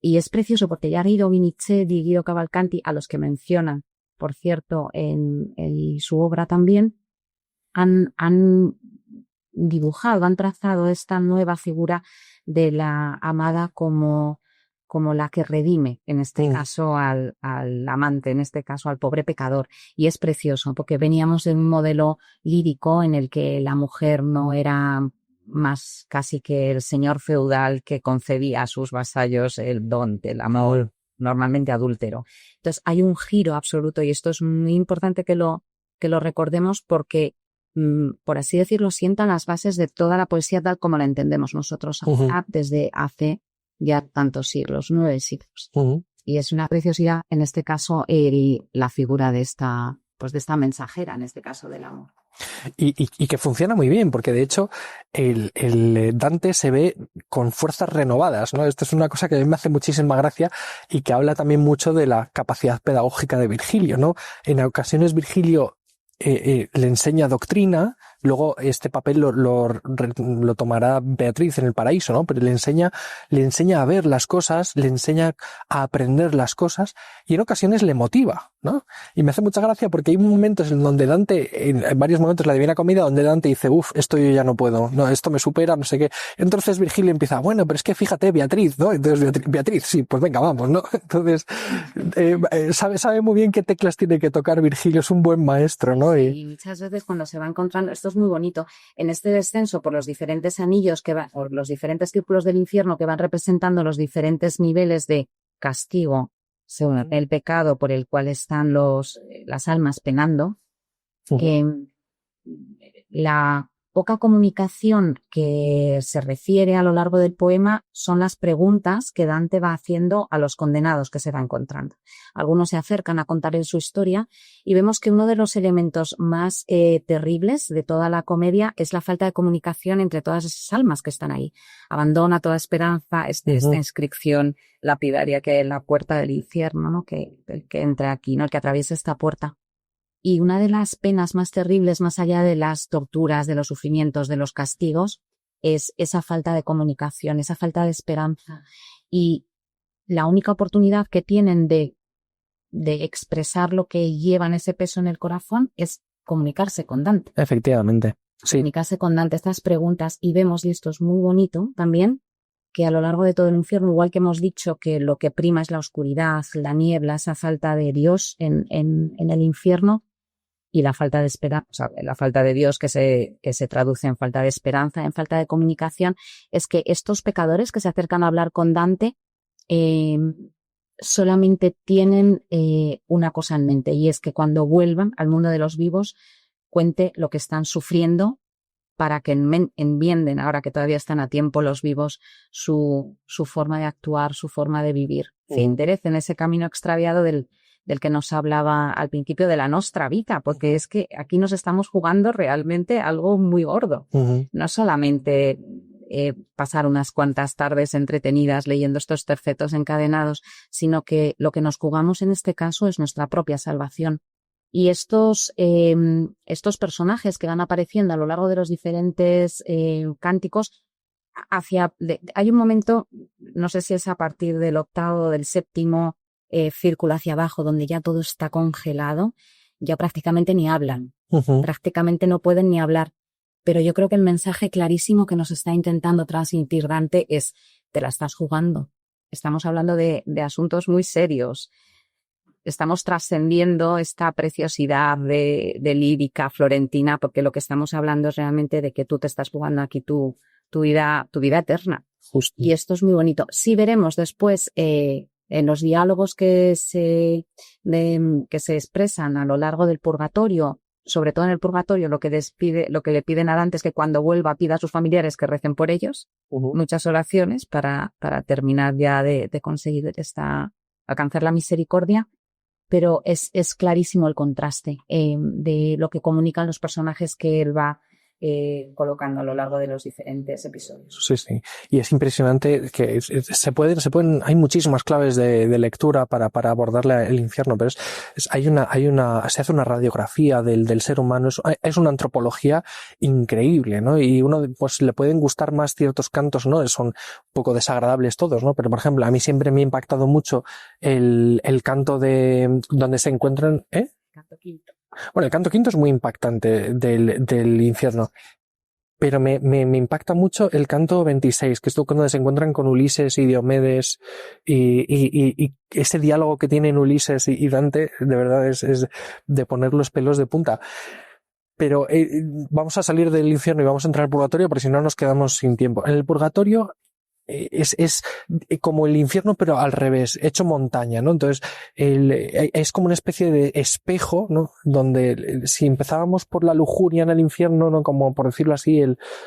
es precioso porque ya Guido Vincenzi y Guido Cavalcanti, a los que mencionan, por cierto, en su obra también, han dibujado, han trazado esta nueva figura de la amada como la que redime, en este caso al amante, en este caso al pobre pecador. Y es precioso, porque veníamos de un modelo lírico en el que la mujer no era más casi que el señor feudal que concedía a sus vasallos el don del amor, normalmente adúltero. Entonces hay un giro absoluto, y esto es muy importante que lo recordemos, porque por así decirlo, sientan las bases de toda la poesía tal como la entendemos nosotros ahora, desde hace ya tantos siglos, 9 siglos. Y es una preciosidad, en este caso, la figura de esta mensajera, en este caso del amor. Y que funciona muy bien, porque de hecho el Dante se ve con fuerzas renovadas, ¿no? Esto es una cosa que a mí me hace muchísima gracia y que habla también mucho de la capacidad pedagógica de Virgilio, ¿no? En ocasiones Virgilio le enseña doctrina, luego este papel lo tomará Beatriz en El Paraíso, ¿no? Pero le enseña a ver las cosas, le enseña a aprender las cosas, y en ocasiones le motiva, ¿no? Y me hace mucha gracia porque hay momentos en donde Dante, en varios momentos de la Divina Comedia, donde Dante dice, esto yo ya no puedo, no, esto me supera, no sé qué. Entonces Virgilio empieza, bueno, pero es que fíjate, Beatriz, ¿no? Entonces Beatriz, sí, pues venga, vamos, ¿no? Entonces, sabe muy bien qué teclas tiene que tocar Virgilio, es un buen maestro, ¿no? Y muchas veces cuando se va encontrando, esto es muy bonito, en este descenso por los diferentes anillos o los diferentes círculos del infierno que van representando los diferentes niveles de castigo según el pecado por el cual están las almas penando, la poca comunicación que se refiere a lo largo del poema son las preguntas que Dante va haciendo a los condenados que se va encontrando. Algunos se acercan a contar su historia y vemos que uno de los elementos más terribles de toda la comedia es la falta de comunicación entre todas esas almas que están ahí. Abandona toda esperanza, esta inscripción lapidaria que hay en la puerta del infierno, ¿no? El que entra aquí, ¿no? El que atraviesa esta puerta. Y una de las penas más terribles, más allá de las torturas, de los sufrimientos, de los castigos, es esa falta de comunicación, esa falta de esperanza. Y la única oportunidad que tienen de expresar lo que llevan ese peso en el corazón es comunicarse con Dante. Efectivamente, sí. Comunicarse con Dante, estas preguntas, y vemos, y esto es muy bonito también, que a lo largo de todo el infierno, igual que hemos dicho que lo que prima es la oscuridad, la niebla, esa falta de Dios en el infierno, y la falta de esperanza, o sea, la falta de Dios que se traduce en falta de esperanza, en falta de comunicación, es que estos pecadores que se acercan a hablar con Dante solamente tienen una cosa en mente, y es que cuando vuelvan al mundo de los vivos cuente lo que están sufriendo para que enmienden, ahora que todavía están a tiempo los vivos, su forma de actuar, su forma de vivir. Se enderecen ese camino extraviado del que nos hablaba al principio, de la nostra vita, porque es que aquí nos estamos jugando realmente algo muy gordo. No solamente pasar unas cuantas tardes entretenidas leyendo estos tercetos encadenados, sino que lo que nos jugamos en este caso es nuestra propia salvación. Y estos personajes que van apareciendo a lo largo de los diferentes cánticos, hay un momento, no sé si es a partir del 8º o del 7º círculo hacia abajo, donde ya todo está congelado, ya prácticamente ni hablan, prácticamente no pueden ni hablar. Pero yo creo que el mensaje clarísimo que nos está intentando transmitir Dante es: te la estás jugando. Estamos hablando de asuntos muy serios. Estamos trascendiendo esta preciosidad de lírica florentina, porque lo que estamos hablando es realmente de que tú te estás jugando aquí tu vida eterna. Justo. Y esto es muy bonito. Sí veremos después en los diálogos que se expresan a lo largo del purgatorio, sobre todo en el purgatorio, lo que le piden a Dante es que cuando vuelva pida a sus familiares que recen por ellos, muchas oraciones para terminar ya de conseguir alcanzar la misericordia. Pero es clarísimo el contraste de lo que comunican los personajes que él va colocando a lo largo de los diferentes episodios. Sí, sí. Y es impresionante que se pueden, hay muchísimas claves de lectura para abordarle el infierno, pero se hace una radiografía del ser humano, es una antropología increíble, ¿no? Y uno, pues le pueden gustar más ciertos cantos, ¿no? Son un poco desagradables todos, ¿no? Pero por ejemplo, a mí siempre me ha impactado mucho el canto de donde se encuentran, Canto quinto. Bueno, el canto quinto es muy impactante del infierno. pero me impacta mucho el canto 26, que es cuando se encuentran con Ulises y Diomedes y ese diálogo que tienen Ulises y Dante, de verdad es de poner los pelos de punta. Pero vamos a salir del infierno y vamos a entrar al purgatorio porque si no nos quedamos sin tiempo. En el purgatorio es como el infierno, pero al revés, hecho montaña, ¿no? Entonces, es como una especie de espejo, ¿no? Donde si empezábamos por la lujuria en el infierno, ¿no? Como por decirlo así,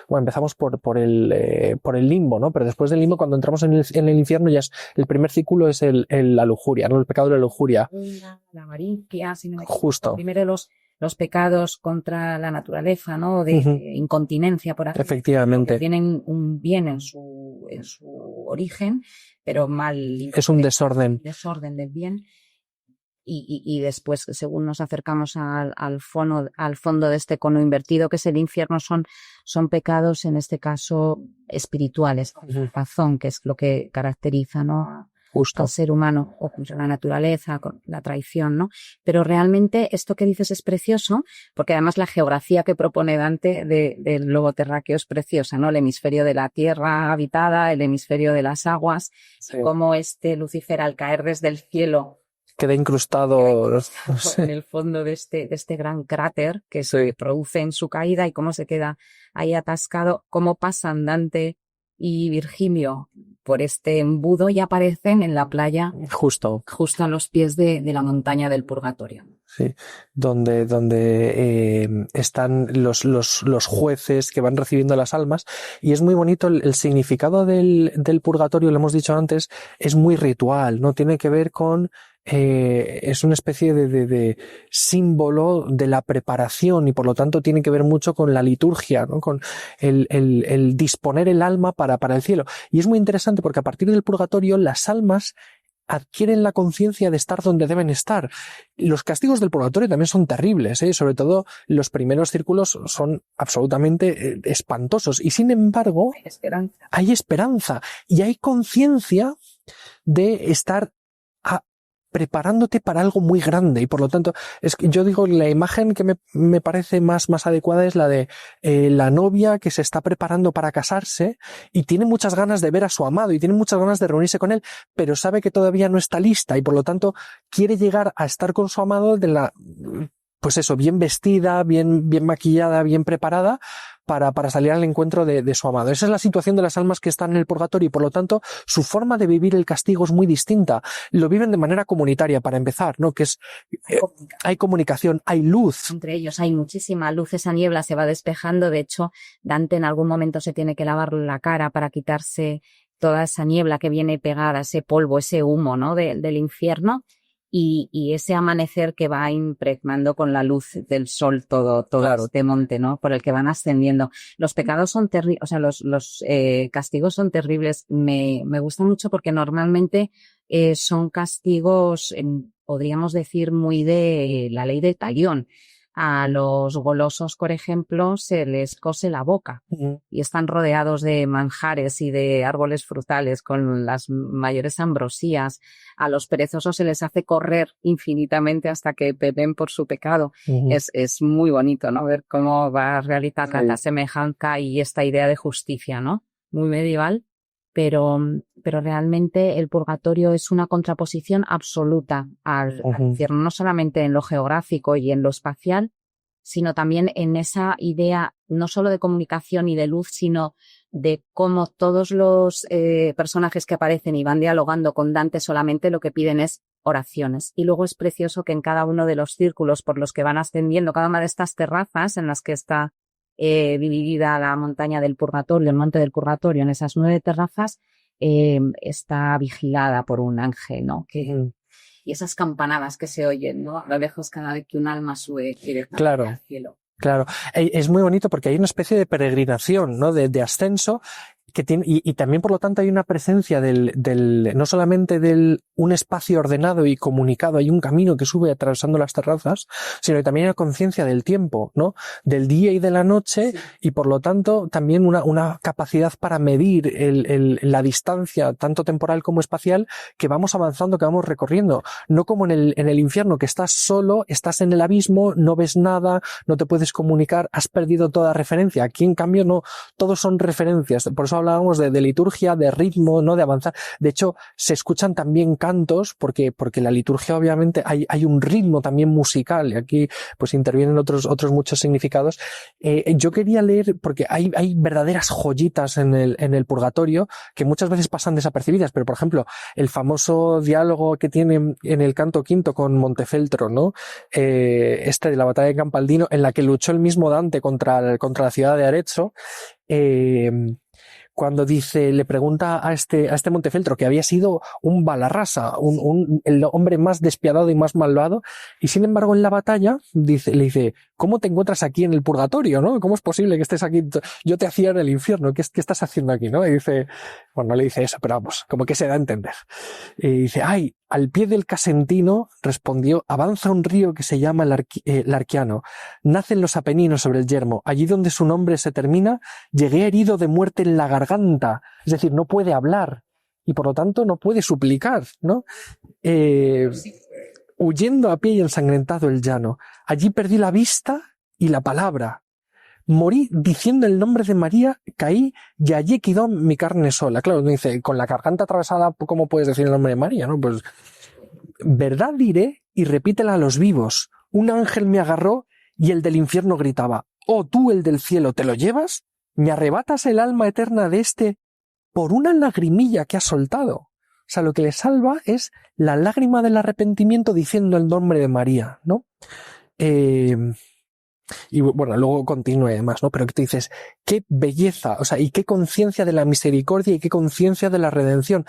empezamos por el limbo, ¿no? Pero después del limbo, cuando entramos en el infierno, ya es, el primer círculo es la lujuria, ¿no? El pecado de la lujuria. La avaricia, si no me equivoco. Justo. Primero los pecados contra la naturaleza, ¿no? De incontinencia, por así Efectivamente. Que tienen un bien en su origen, pero mal. Es un desorden. Desorden del bien. Y después, según nos acercamos al fondo de este cono invertido, que es el infierno, son pecados, en este caso, espirituales, razón, que es lo que caracteriza, ¿no? Justo. Al ser humano, o contra la naturaleza, con la traición, ¿no? Pero realmente esto que dices es precioso, porque además la geografía que propone Dante del globo terráqueo es preciosa, ¿no? El hemisferio de la tierra habitada, el hemisferio de las aguas, sí. Como Lucifer al caer desde el cielo queda incrustado en el fondo de este gran cráter que se produce en su caída y cómo se queda ahí atascado, cómo pasan Dante y Virgilio por este embudo y aparecen en la playa justo a los pies de la montaña del purgatorio. Sí, donde están los jueces que van recibiendo las almas, y es muy bonito el significado del purgatorio, lo hemos dicho antes, es muy ritual, ¿no? Tiene que ver con es una especie de símbolo de la preparación y por lo tanto tiene que ver mucho con la liturgia, ¿no? Con el disponer el alma para el cielo. Y es muy interesante porque a partir del purgatorio las almas adquieren la conciencia de estar donde deben estar. Los castigos del purgatorio también son terribles, sobre todo los primeros círculos son absolutamente espantosos y sin embargo hay esperanza y hay conciencia de estar preparándote para algo muy grande y por lo tanto es que yo digo, la imagen que me parece más adecuada es la de la novia que se está preparando para casarse y tiene muchas ganas de ver a su amado y tiene muchas ganas de reunirse con él, pero sabe que todavía no está lista y por lo tanto quiere llegar a estar con su amado pues eso, bien vestida, bien maquillada, bien preparada para salir al encuentro de su amado. Esa es la situación de las almas que están en el purgatorio y por lo tanto su forma de vivir el castigo es muy distinta. Lo viven de manera comunitaria para empezar, ¿no? Que es hay comunicación, hay luz. Entre ellos hay muchísima luz, esa niebla se va despejando. De hecho, Dante en algún momento se tiene que lavar la cara para quitarse toda esa niebla que viene pegada, ese polvo, ese humo, ¿no? del infierno. Y ese amanecer que va impregnando con la luz del sol todo claro. Este monte, ¿no? Por el que van ascendiendo. Los pecados son terribles, o sea, los castigos son terribles. Me gustan mucho porque normalmente son castigos, podríamos decir, muy de la ley de Talión. A los golosos, por ejemplo, se les cose la boca y están rodeados de manjares y de árboles frutales con las mayores ambrosías. A los perezosos se les hace correr infinitamente hasta que beben por su pecado. Es muy bonito, ¿no? Ver cómo va a realizar la semejanza y esta idea de justicia, ¿no? Muy medieval. Pero realmente el purgatorio es una contraposición absoluta al infierno, no solamente en lo geográfico y en lo espacial, sino también en esa idea no solo de comunicación y de luz, sino de cómo todos los personajes que aparecen y van dialogando con Dante solamente lo que piden es oraciones. Y luego es precioso que en cada uno de los círculos por los que van ascendiendo, cada una de estas terrazas en las que está dividida la montaña del purgatorio, el monte del purgatorio, en esas 9 terrazas, está vigilada por un ángel, ¿no? Y esas campanadas que se oyen, ¿no? A lo lejos cada vez que un alma sube directamente al cielo. Claro, es muy bonito porque hay una especie de peregrinación, ¿no? De ascenso que tiene, y también por lo tanto hay una presencia no solamente un espacio ordenado y comunicado, hay un camino que sube atravesando las terrazas, sino que también hay conciencia del tiempo, ¿no? Del día y de la noche, y por lo tanto también una capacidad para medir la distancia, tanto temporal como espacial, que vamos avanzando, que vamos recorriendo. No como en el infierno, que estás solo, estás en el abismo, no ves nada, no te puedes comunicar, has perdido toda referencia. Aquí en cambio no, todos son referencias. Por eso hablábamos de liturgia, de ritmo, ¿no? De avanzar. De hecho, se escuchan también cantos, porque la liturgia obviamente hay un ritmo también musical, y aquí pues intervienen otros muchos significados. Yo quería leer, porque hay verdaderas joyitas en el purgatorio que muchas veces pasan desapercibidas, pero por ejemplo, el famoso diálogo que tiene en el canto quinto con Montefeltro, ¿no? De la batalla de Campaldino, en la que luchó el mismo Dante contra la ciudad de Arezzo, cuando le pregunta a este Montefeltro, que había sido un Balarrasa, el hombre más despiadado y más malvado, y sin embargo en la batalla le dice, ¿cómo te encuentras aquí en el purgatorio, no? ¿Cómo es posible que estés aquí? Yo te hacía en el infierno, ¿qué estás haciendo aquí, no? Y dice, bueno, no le dice eso, pero vamos, como que se da a entender. Y dice, al pie del Casentino, respondió, avanza un río que se llama Larquiano. Nacen los Apeninos sobre el yermo. Allí donde su nombre se termina, llegué herido de muerte en la garganta. Es decir, no puede hablar y por lo tanto no puede suplicar, ¿no? Huyendo a pie y ensangrentado el llano. Allí perdí la vista y la palabra. Morí diciendo el nombre de María, caí y allí quedó mi carne sola. Claro, me dice, con la garganta atravesada, ¿cómo puedes decir el nombre de María? ¿No? Pues, verdad diré y repítela a los vivos. Un ángel me agarró y el del infierno gritaba, oh, tú el del cielo, ¿te lo llevas? ¿Me arrebatas el alma eterna de este por una lagrimilla que has soltado? O sea, lo que le salva es la lágrima del arrepentimiento diciendo el nombre de María, ¿no? Y bueno, luego continúe además, ¿no? Pero que te dices, qué belleza, o sea, y qué conciencia de la misericordia y qué conciencia de la redención.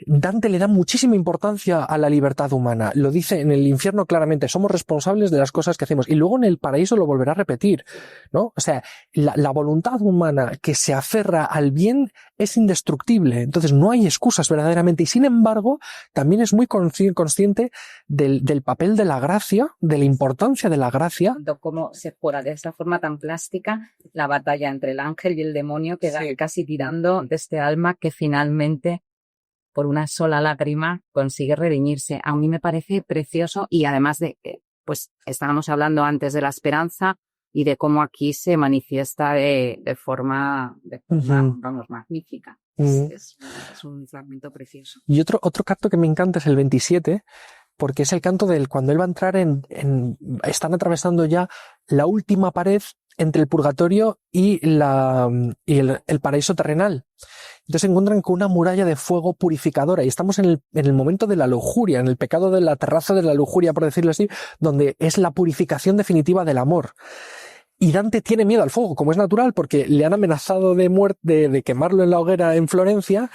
Dante le da muchísima importancia a la libertad humana. Lo dice en el infierno claramente, somos responsables de las cosas que hacemos. Y luego en el paraíso lo volverá a repetir, ¿no? O sea, la voluntad humana que se aferra al bien es indestructible. Entonces no hay excusas verdaderamente. Y sin embargo, también es muy consciente del papel de la gracia, de la importancia de la gracia. Cómo se juega de esta forma tan plástica la batalla entre el ángel y el demonio, que Sí. casi tirando de este alma que finalmente, por una sola lágrima, consigue redimirse. A mí me parece precioso, y además de que, pues, estábamos hablando antes de la esperanza y de cómo aquí se manifiesta de forma vamos, magnífica. Es un fragmento precioso. Y otro canto que me encanta es el 27, porque es el canto cuando él va a entrar están atravesando ya la última pared entre el purgatorio y el paraíso terrenal. Entonces se encuentran con una muralla de fuego purificadora, y estamos en el momento de la lujuria, en el pecado de la terraza de la lujuria, por decirlo así, donde es la purificación definitiva del amor. Y Dante tiene miedo al fuego, como es natural, porque le han amenazado de muerte, de quemarlo en la hoguera en Florencia,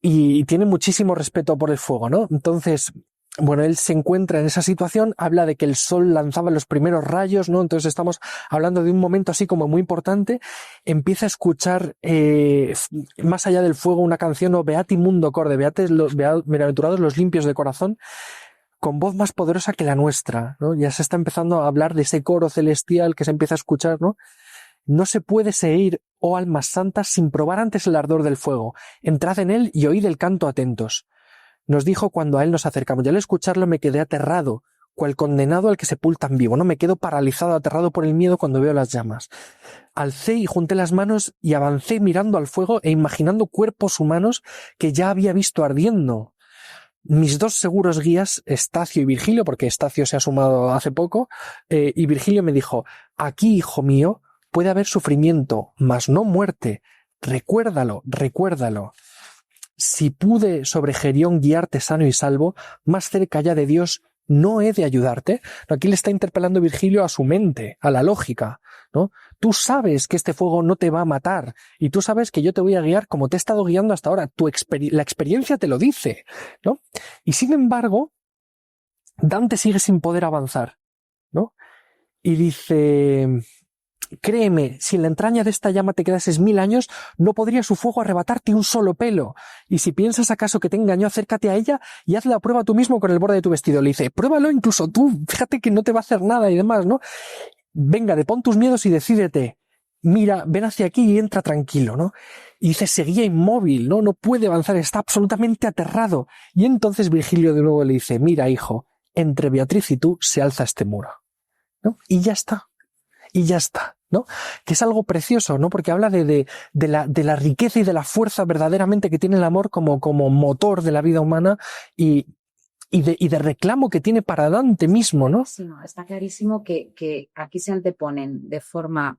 y tiene muchísimo respeto por el fuego, ¿no? Entonces, bueno, él se encuentra en esa situación, habla de que el sol lanzaba los primeros rayos, ¿no? Entonces estamos hablando de un momento así como muy importante. Empieza a escuchar, más allá del fuego, una canción, o Beati mundo corde, bienaventurados los limpios de corazón, con voz más poderosa que la nuestra, ¿no? Ya se está empezando a hablar de ese coro celestial que se empieza a escuchar, ¿no? No se puede seguir, oh almas santas, sin probar antes el ardor del fuego. Entrad en él y oíd el canto atentos. Nos dijo cuando a él nos acercamos. Y al escucharlo me quedé aterrado, cual condenado al que sepultan vivo, ¿no? Me quedo paralizado, aterrado por el miedo cuando veo las llamas. Alcé y junté las manos y avancé mirando al fuego e imaginando cuerpos humanos que ya había visto ardiendo. Mis dos seguros guías, Estacio y Virgilio, porque Estacio se ha sumado hace poco, y Virgilio me dijo, aquí, hijo mío, puede haber sufrimiento, mas no muerte. Recuérdalo, recuérdalo. Si pude sobre Gerión guiarte sano y salvo, más cerca ya de Dios no he de ayudarte. Aquí le está interpelando Virgilio a su mente, a la lógica, ¿no? Tú sabes que este fuego no te va a matar, y tú sabes que yo te voy a guiar como te he estado guiando hasta ahora. La experiencia te lo dice, ¿no? Y sin embargo, Dante sigue sin poder avanzar, ¿no? Y dice, créeme, si en la entraña de esta llama te quedases 1000 años, no podría su fuego arrebatarte un solo pelo. Y si piensas acaso que te engañó, acércate a ella y haz la prueba tú mismo con el borde de tu vestido. Le dice, pruébalo incluso tú, fíjate que no te va a hacer nada y demás, ¿no? Venga, depón tus miedos y decídete. Mira, ven hacia aquí y entra tranquilo, ¿no? Y dice, seguía inmóvil, ¿no? No puede avanzar, está absolutamente aterrado. Y entonces Virgilio de nuevo le dice, mira, hijo, entre Beatriz y tú se alza este muro, ¿no? Y ya está, ¿no? Que es algo precioso, ¿no? Porque habla de la riqueza y de la fuerza verdaderamente que tiene el amor como motor de la vida humana y de reclamo que tiene para Dante mismo, ¿no? Sí, no, está clarísimo que aquí se anteponen de forma,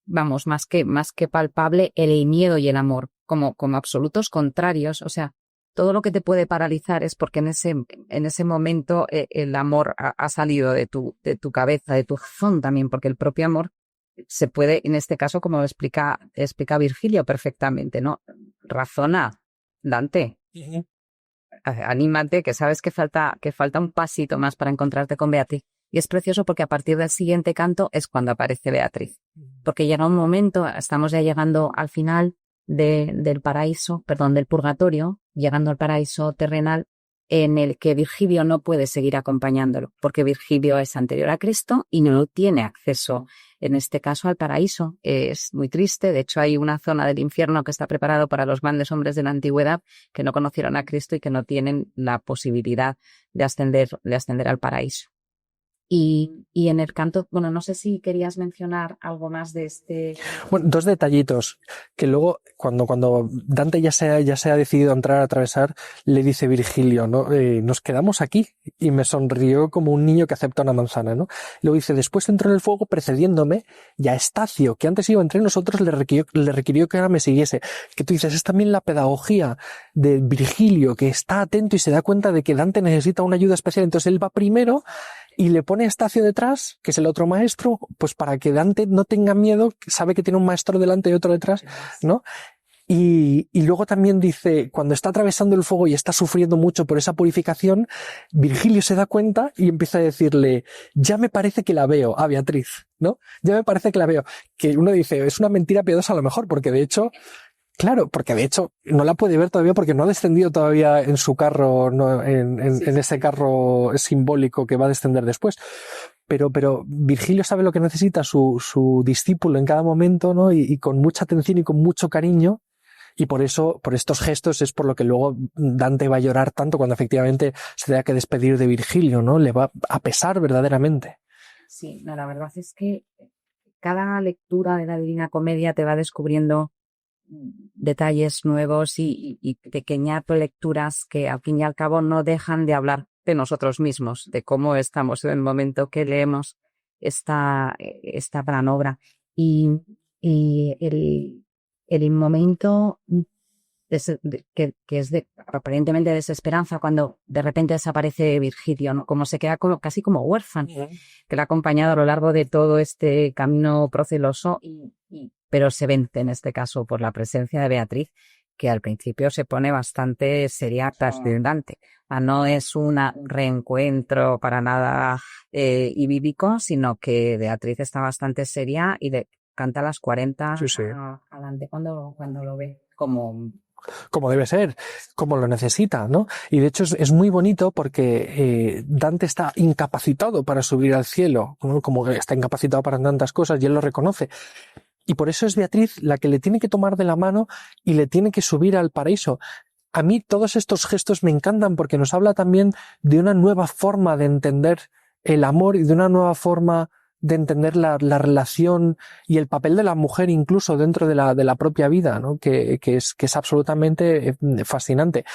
vamos, más que palpable, el miedo y el amor, como absolutos contrarios. O sea, todo lo que te puede paralizar es porque en ese momento el amor ha salido de tu cabeza, de tu razón también, porque el propio amor se puede, en este caso, como lo explica Virgilio perfectamente, ¿no? Razona, Dante. Uh-huh. Anímate, que sabes que falta un pasito más para encontrarte con Beatriz. Y es precioso porque a partir del siguiente canto es cuando aparece Beatriz. Porque llega un momento, estamos ya llegando al final del purgatorio, llegando al paraíso terrenal, en el que Virgilio no puede seguir acompañándolo, porque Virgilio es anterior a Cristo y no tiene acceso, en este caso, al paraíso. Es muy triste. De hecho, hay una zona del infierno que está preparado para los grandes hombres de la antigüedad que no conocieron a Cristo y que no tienen la posibilidad de ascender al paraíso. Y en el canto, bueno, no sé si querías mencionar algo más de este. Bueno, dos detallitos que luego cuando Dante ya se ha decidido a entrar a atravesar, le dice Virgilio, ¿no? Nos quedamos aquí, y me sonrió como un niño que acepta una manzana, ¿no? Luego dice, después entró en el fuego precediéndome, y a Estacio, que antes iba entre nosotros, le requirió que ahora me siguiese. Que tú dices, es también la pedagogía de Virgilio, que está atento y se da cuenta de que Dante necesita una ayuda especial, entonces él va primero y le pone a Estacio detrás, que es el otro maestro, pues para que Dante no tenga miedo, sabe que tiene un maestro delante y otro detrás, ¿no? Y luego también dice, cuando está atravesando el fuego y está sufriendo mucho por esa purificación, Virgilio se da cuenta y empieza a decirle, ya me parece que la veo, a Beatriz, ¿no? Ya me parece que la veo. Que uno dice, es una mentira piadosa a lo mejor, porque de hecho no la puede ver todavía porque no ha descendido todavía en su carro, no, en ese carro simbólico que va a descender después. Pero Virgilio sabe lo que necesita su discípulo en cada momento, ¿no? Y con mucha atención y con mucho cariño. Y por eso, por estos gestos, es por lo que luego Dante va a llorar tanto cuando efectivamente se tenga que despedir de Virgilio, ¿no? Le va a pesar verdaderamente. Sí, no, la verdad es que cada lectura de la Divina Comedia te va descubriendo detalles nuevos y pequeñas lecturas que al fin y al cabo no dejan de hablar de nosotros mismos, de cómo estamos en el momento que leemos esta gran obra. Y el momento que es aparentemente de desesperanza cuando de repente desaparece Virgilio, ¿no? Como se queda casi como huérfano, que le ha acompañado a lo largo de todo este camino proceloso pero se vence en este caso por la presencia de Beatriz, que al principio se pone bastante seria tras Dante. No es un reencuentro para nada idílico, sino que Beatriz está bastante seria y le canta las 40 sí. A Dante cuando lo ve como debe ser, como lo necesita, ¿no? Y de hecho es muy bonito porque Dante está incapacitado para subir al cielo, ¿no? Como que está incapacitado para tantas cosas y él lo reconoce. Y por eso es Beatriz la que le tiene que tomar de la mano y le tiene que subir al paraíso. A mí todos estos gestos me encantan porque nos habla también de una nueva forma de entender el amor y de una nueva forma de entender la relación y el papel de la mujer incluso dentro de la propia vida, ¿no? Que es absolutamente fascinante.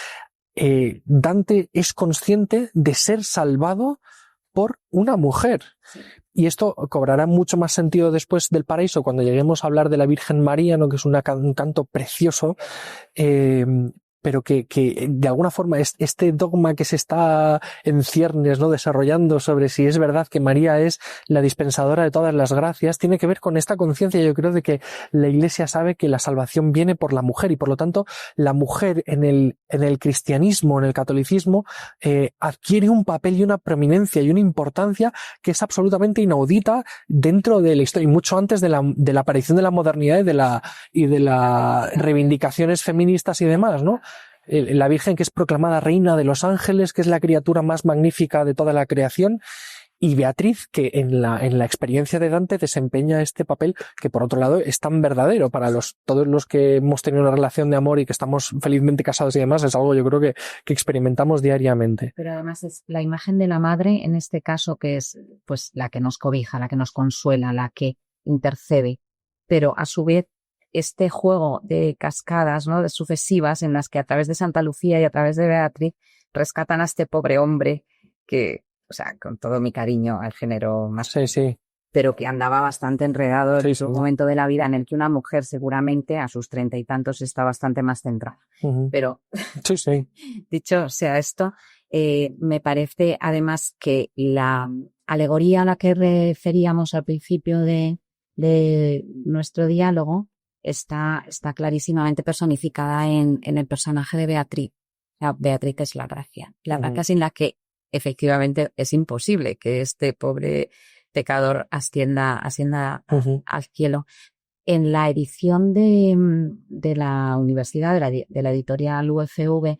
Dante es consciente de ser salvado por una mujer. Sí. Y esto cobrará mucho más sentido después del paraíso, cuando lleguemos a hablar de la Virgen María, ¿no? Que es un canto precioso. pero que de alguna forma este dogma que se está en ciernes, ¿no?, desarrollando sobre si es verdad que María es la dispensadora de todas las gracias, tiene que ver con esta conciencia, yo creo, de que la Iglesia sabe que la salvación viene por la mujer y por lo tanto la mujer en el cristianismo, en el catolicismo, adquiere un papel y una prominencia y una importancia que es absolutamente inaudita dentro de la historia y mucho antes de la aparición de la modernidad y de las reivindicaciones feministas y demás, ¿no? La Virgen, que es proclamada reina de los ángeles, que es la criatura más magnífica de toda la creación, y Beatriz, que en la experiencia de Dante desempeña este papel que, por otro lado, es tan verdadero para todos los que hemos tenido una relación de amor y que estamos felizmente casados y demás. Es algo, yo creo, que experimentamos diariamente. Pero además es la imagen de la madre, en este caso, que es pues la que nos cobija, la que nos consuela, la que intercede, pero a su vez este juego de cascadas, ¿no?, de sucesivas, en las que a través de Santa Lucía y a través de Beatriz rescatan a este pobre hombre que, o sea, con todo mi cariño al género más, sí, pero que andaba bastante enredado en sí. un momento de la vida en el que una mujer seguramente a sus 30 y tantos está bastante más centrada. Uh-huh. Pero sí. Dicho sea esto, me parece además que la alegoría a la que referíamos al principio de nuestro diálogo está clarísimamente personificada en el personaje de Beatriz. La Beatriz es la gracia Uh-huh. sin la que efectivamente es imposible que este pobre pecador ascienda Uh-huh. al cielo. En la edición de la universidad, de la editorial UFV,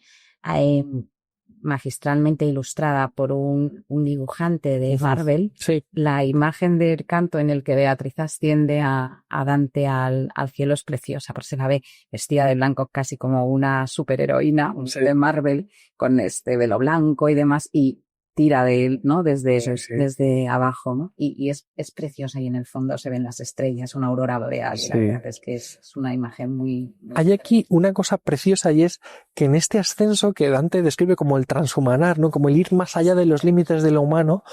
magistralmente ilustrada por un dibujante de Marvel, sí. La imagen del canto en el que Beatriz asciende a Dante al cielo es preciosa, porque se la ve vestida de blanco casi como una superheroína de Marvel, con este velo blanco y demás, y tira de él, ¿no?, desde abajo, ¿no? Y es preciosa, y en el fondo se ven las estrellas, una aurora boreal. Sí. Es que es una imagen muy... Hay aquí una cosa preciosa, y es que en este ascenso que Dante describe como el transhumanar, ¿no?, como el ir más allá de los límites de lo humano,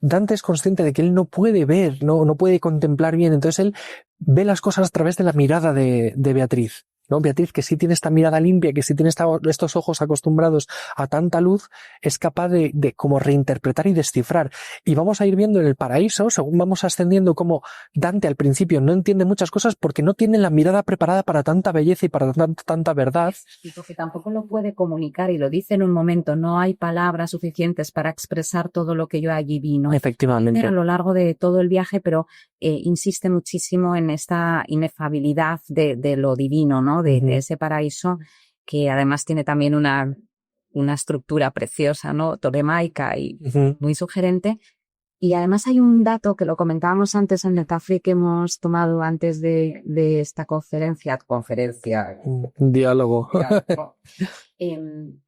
Dante es consciente de que él no puede ver, no puede contemplar bien, entonces él ve las cosas a través de la mirada de Beatriz. ¿No? Beatriz, que sí tiene esta mirada limpia, que sí tiene estos ojos acostumbrados a tanta luz, es capaz de como reinterpretar y descifrar. Y vamos a ir viendo en el paraíso, según vamos ascendiendo, como Dante al principio no entiende muchas cosas porque no tiene la mirada preparada para tanta belleza y para tanta verdad. Y porque tampoco lo puede comunicar, y lo dice en un momento, no hay palabras suficientes para expresar todo lo que yo allí vi, ¿no? Efectivamente. A lo largo de todo el viaje, pero insiste muchísimo en esta inefabilidad de lo divino, ¿no? De ese paraíso, que además tiene también una estructura preciosa, ¿no?, tolemaica y muy sugerente. Y además hay un dato que lo comentábamos antes en el café que hemos tomado antes de esta conferencia. Diálogo.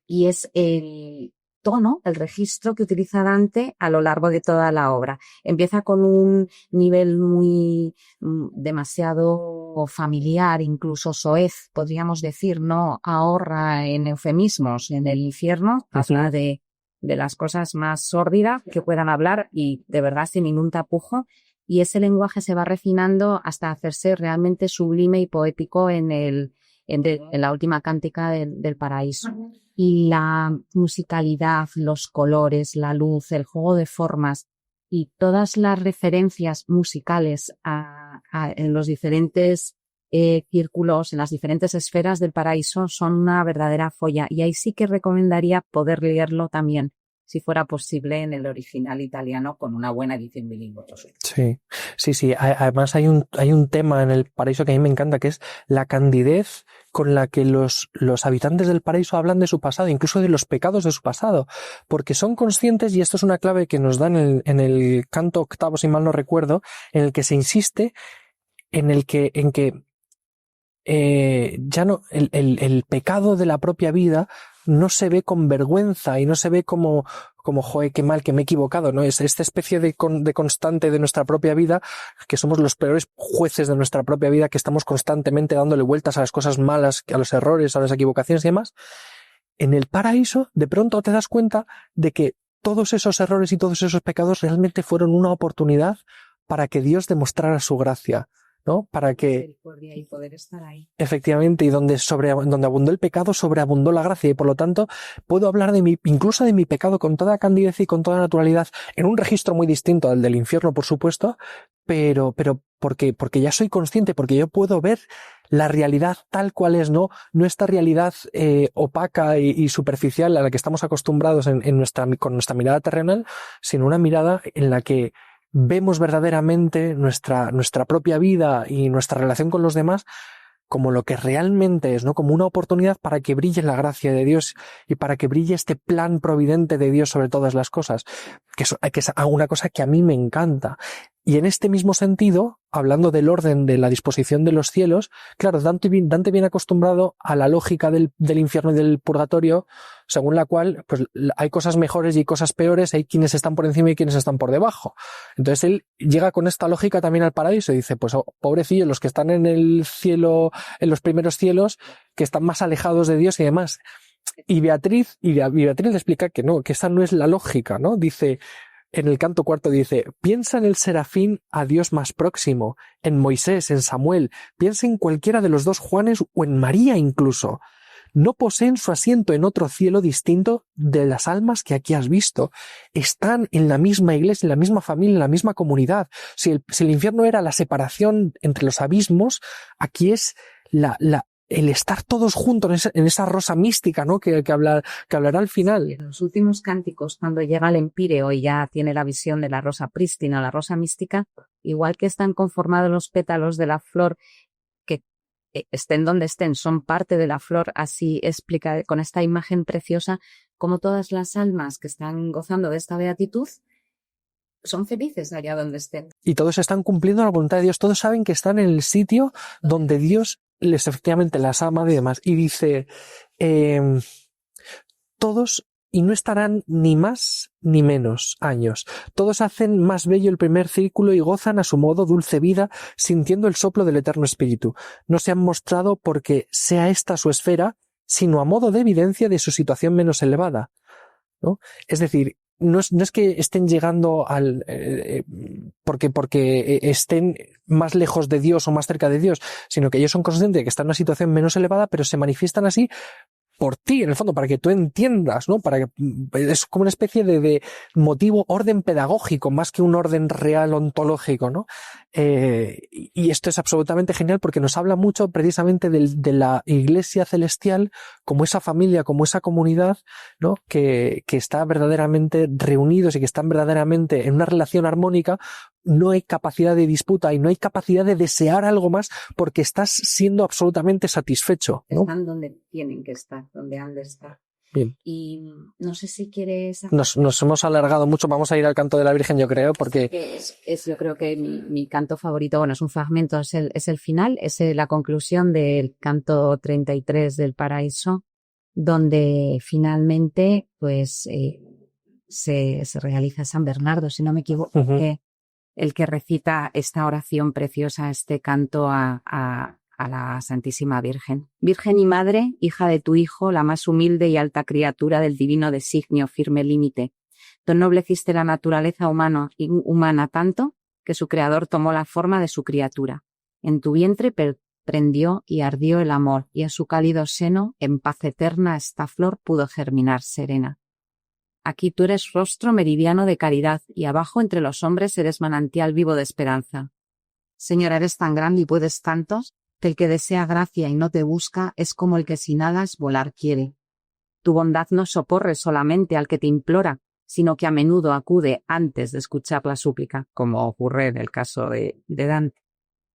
Y es el tono, el registro que utiliza Dante a lo largo de toda la obra. Empieza con un nivel muy demasiado familiar, incluso soez, podríamos decir, no ahorra en eufemismos. En el infierno habla de las cosas más sórdidas que puedan hablar, y de verdad sin ningún tapujo, y ese lenguaje se va refinando hasta hacerse realmente sublime y poético en la última cántica del paraíso. Y la musicalidad, los colores, la luz, el juego de formas y todas las referencias musicales en los diferentes círculos, en las diferentes esferas del paraíso, son una verdadera joya. Y ahí sí que recomendaría poder leerlo también, si fuera posible, en el original italiano, con una buena edición bilingüe. Sí. Además hay un tema en el paraíso que a mí me encanta, que es la candidez con la que los habitantes del paraíso hablan de su pasado, incluso de los pecados de su pasado, porque son conscientes, y esto es una clave que nos dan en el canto octavo, si mal no recuerdo, en el que se insiste en que ya no, el pecado de la propia vida no se ve con vergüenza y no se ve como joder, qué mal, que me he equivocado, ¿no? Es esta especie de constante de nuestra propia vida, que somos los peores jueces de nuestra propia vida, que estamos constantemente dándole vueltas a las cosas malas, a los errores, a las equivocaciones y demás. En el paraíso, de pronto te das cuenta de que todos esos errores y todos esos pecados realmente fueron una oportunidad para que Dios demostrara su gracia. ¿no? Para que Misericordia y poder estar ahí. efectivamente, y donde abundó el pecado, sobreabundó la gracia, y por lo tanto puedo hablar incluso de mi pecado con toda candidez y con toda naturalidad, en un registro muy distinto al del infierno, por supuesto, pero porque ya soy consciente, porque yo puedo ver la realidad tal cual es, no esta realidad opaca y superficial a la que estamos acostumbrados con nuestra mirada terrenal, sino una mirada en la que vemos verdaderamente nuestra propia vida y nuestra relación con los demás como lo que realmente es, ¿no? Como una oportunidad para que brille la gracia de Dios y para que brille este plan providente de Dios sobre todas las cosas, que es una cosa que a mí me encanta. Y en este mismo sentido, hablando del orden de la disposición de los cielos, claro, Dante viene acostumbrado a la lógica del infierno y del purgatorio, según la cual pues hay cosas mejores y cosas peores, hay quienes están por encima y quienes están por debajo. Entonces él llega con esta lógica también al paraíso y dice, pues pobrecillos los que están en el cielo, en los primeros cielos, que están más alejados de Dios y demás. Y Beatriz le explica que no, que esa no es la lógica, ¿no? Dice, en el canto cuarto dice, piensa en el serafín a Dios más próximo, en Moisés, en Samuel, piensa en cualquiera de los dos Juanes o en María incluso. No poseen su asiento en otro cielo distinto de las almas que aquí has visto. Están en la misma iglesia, en la misma familia, en la misma comunidad. Si el infierno era la separación entre los abismos, aquí es el estar todos juntos en esa rosa mística, ¿no? Que hablará al final. En los últimos cánticos, cuando llega al Empíreo y ya tiene la visión de la rosa prístina, la rosa mística, igual que están conformados los pétalos de la flor, que estén donde estén, son parte de la flor, así explica con esta imagen preciosa como todas las almas que están gozando de esta beatitud son felices allá donde estén. Y todos están cumpliendo la voluntad de Dios, todos saben que están en el sitio donde Dios efectivamente las ama y demás. Y dice, todos, y no estarán ni más ni menos años. Todos hacen más bello el primer círculo y gozan a su modo dulce vida, sintiendo el soplo del eterno espíritu. No se han mostrado porque sea esta su esfera, sino a modo de evidencia de su situación menos elevada, ¿no? Es decir, no es que estén llegando porque estén más lejos de Dios o más cerca de Dios, sino que ellos son conscientes de que están en una situación menos elevada, pero se manifiestan así por ti, en el fondo, para que tú entiendas, ¿no? Es como una especie de motivo, orden pedagógico, más que un orden real ontológico, ¿no? Y esto es absolutamente genial porque nos habla mucho precisamente de la Iglesia celestial como esa familia, como esa comunidad, ¿no? Que está verdaderamente reunidos y que están verdaderamente en una relación armónica. No hay capacidad de disputa y no hay capacidad de desear algo más porque estás siendo absolutamente satisfecho, ¿no? Están donde tienen que estar, donde han de estar. Bien. Y no sé si quieres... Nos hemos alargado mucho, vamos a ir al canto de la Virgen, yo creo, porque... Yo creo que mi canto favorito, bueno, es un fragmento, es el final, es la conclusión del canto 33 del Paraíso, donde finalmente, pues, se realiza San Bernardo, si no me equivoco, el que recita esta oración preciosa, este canto a la Santísima Virgen. Virgen y Madre, hija de tu Hijo, la más humilde y alta criatura del divino designio, firme límite. Tú ennobleciste la naturaleza humana tanto que su Creador tomó la forma de su criatura. En tu vientre prendió y ardió el amor, y en su cálido seno, en paz eterna, esta flor pudo germinar serena. Aquí tú eres rostro meridiano de caridad, y abajo entre los hombres eres manantial vivo de esperanza. Señora, eres tan grande y puedes tantos, que el que desea gracia y no te busca es como el que sin alas volar quiere. Tu bondad no socorre solamente al que te implora, sino que a menudo acude antes de escuchar la súplica, como ocurre en el caso de Dante.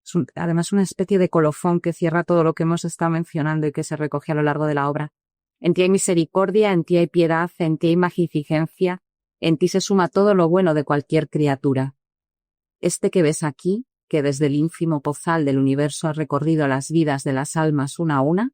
Es además una especie de colofón que cierra todo lo que hemos estado mencionando y que se recoge a lo largo de la obra. En ti hay misericordia, en ti hay piedad, en ti hay magnificencia, en ti se suma todo lo bueno de cualquier criatura. Este que ves aquí, que desde el ínfimo pozal del universo ha recorrido las vidas de las almas una a una,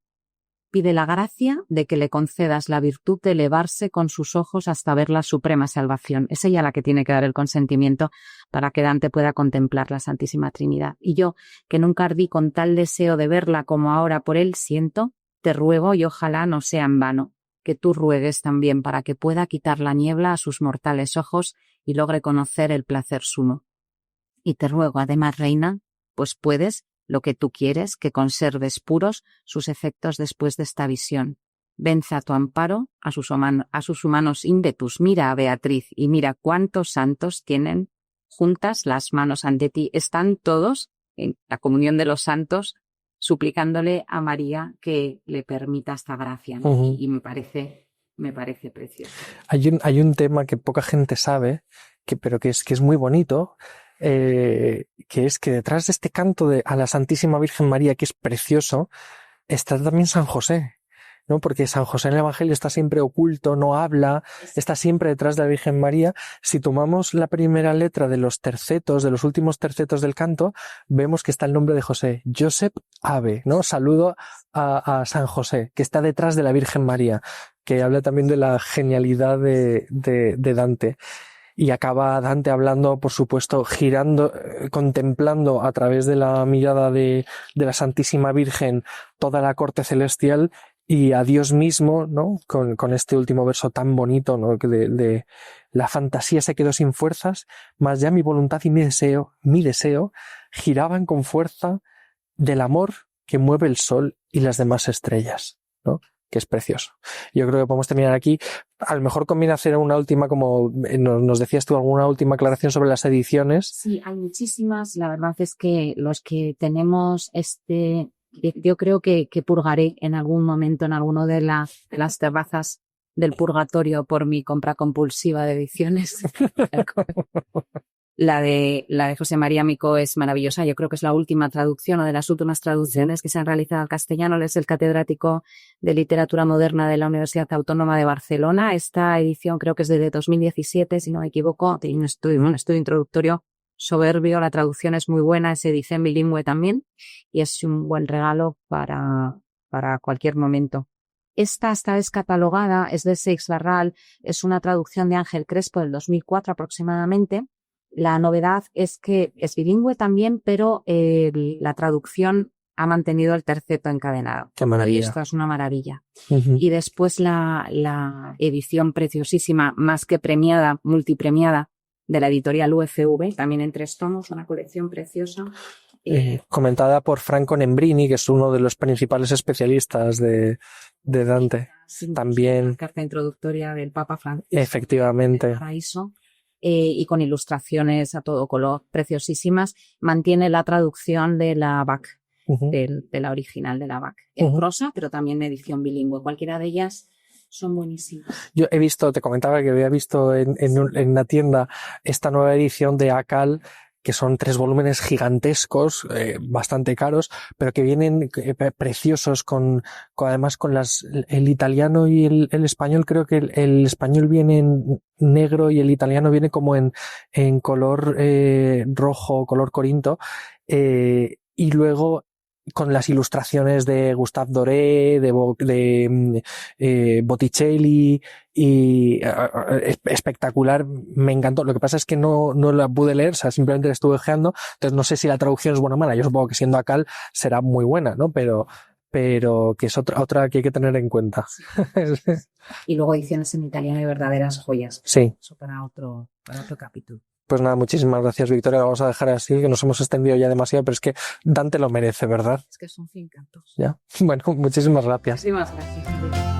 pide la gracia de que le concedas la virtud de elevarse con sus ojos hasta ver la suprema salvación. Es ella la que tiene que dar el consentimiento para que Dante pueda contemplar la Santísima Trinidad. Y yo, que nunca ardí con tal deseo de verla como ahora por él siento, te ruego, y ojalá no sea en vano, que tú ruegues también para que pueda quitar la niebla a sus mortales ojos y logre conocer el placer sumo. Y te ruego, además, reina, pues puedes, lo que tú quieres, que conserves puros sus efectos después de esta visión. Vence a tu amparo a sus humanos ímpetus. Mira a Beatriz y mira cuántos santos tienen juntas las manos ante ti. Están todos en la comunión de los santos suplicándole a María que le permita esta gracia, ¿no? Y me parece precioso. Hay un tema que poca gente sabe, pero que es muy bonito, que es que detrás de este canto a la Santísima Virgen María, que es precioso, está también San José, ¿no? Porque San José en el Evangelio está siempre oculto, no habla, está siempre detrás de la Virgen María. Si tomamos la primera letra de los tercetos, de los últimos tercetos del canto, vemos que está el nombre de José, Josep Ave, ¿no? Saludo a San José, que está detrás de la Virgen María, que habla también de la genialidad de Dante. Y acaba Dante hablando, por supuesto, girando, contemplando a través de la mirada de la Santísima Virgen toda la corte celestial y a Dios mismo, ¿no? Con este último verso tan bonito, ¿no? De la fantasía se quedó sin fuerzas, mas ya mi voluntad y mi deseo giraban con fuerza del amor que mueve el sol y las demás estrellas, ¿no? Que es precioso. Yo creo que podemos terminar aquí. A lo mejor conviene hacer una última, como nos decías tú, alguna última aclaración sobre las ediciones. Sí, hay muchísimas. La verdad es que los que tenemos yo creo que purgaré en algún momento en alguno de las terrazas del purgatorio por mi compra compulsiva de ediciones. La de José María Micó es maravillosa. Yo creo que es la última traducción o de las últimas traducciones que se han realizado al castellano. Él es el catedrático de literatura moderna de la Universidad Autónoma de Barcelona. Esta edición creo que es de 2017, si no me equivoco. Tiene un estudio introductorio soberbio. La traducción es muy buena. Se dice en bilingüe también y es un buen regalo para cualquier momento. Esta está descatalogada, es de Seix Barral, es una traducción de Ángel Crespo del 2004 aproximadamente. La novedad es que es bilingüe también, pero la traducción ha mantenido el terceto encadenado. ¡Qué maravilla! Y esto es una maravilla. Y después la edición preciosísima, más que premiada, multipremiada, de la editorial UFV, también en 3 tomos, una colección preciosa. Comentada por Franco Nembrini, que es uno de los principales especialistas de Dante. Sí, también. La carta introductoria del Papa Francisco. Efectivamente. Paraíso. Y con ilustraciones a todo color preciosísimas, mantiene la traducción de la BAC, de la original de la BAC, en prosa, pero también en edición bilingüe. Cualquiera de ellas son buenísimas. Yo he visto, te comentaba que había visto en una tienda esta nueva edición de Akal, que son 3 volúmenes gigantescos, bastante caros, pero que vienen preciosos además con el italiano y el español. Creo que el español viene en negro y el italiano viene como en color rojo, color corinto, y luego con las ilustraciones de Gustave Doré, de Botticelli, y espectacular, me encantó. Lo que pasa es que no la pude leer, o sea, simplemente la estuve ojeando, entonces no sé si la traducción es buena o mala. Yo supongo que siendo Akal será muy buena, ¿no? Pero que es otra que hay que tener en cuenta. Sí. Y luego ediciones en italiano de verdaderas joyas. Sí. Eso para otro capítulo. Pues nada, muchísimas gracias, Victoria. Lo vamos a dejar así, que nos hemos extendido ya demasiado, pero es que Dante lo merece, ¿verdad? Es que son 100 cantos. Ya. Bueno, muchísimas gracias. Muchísimas gracias.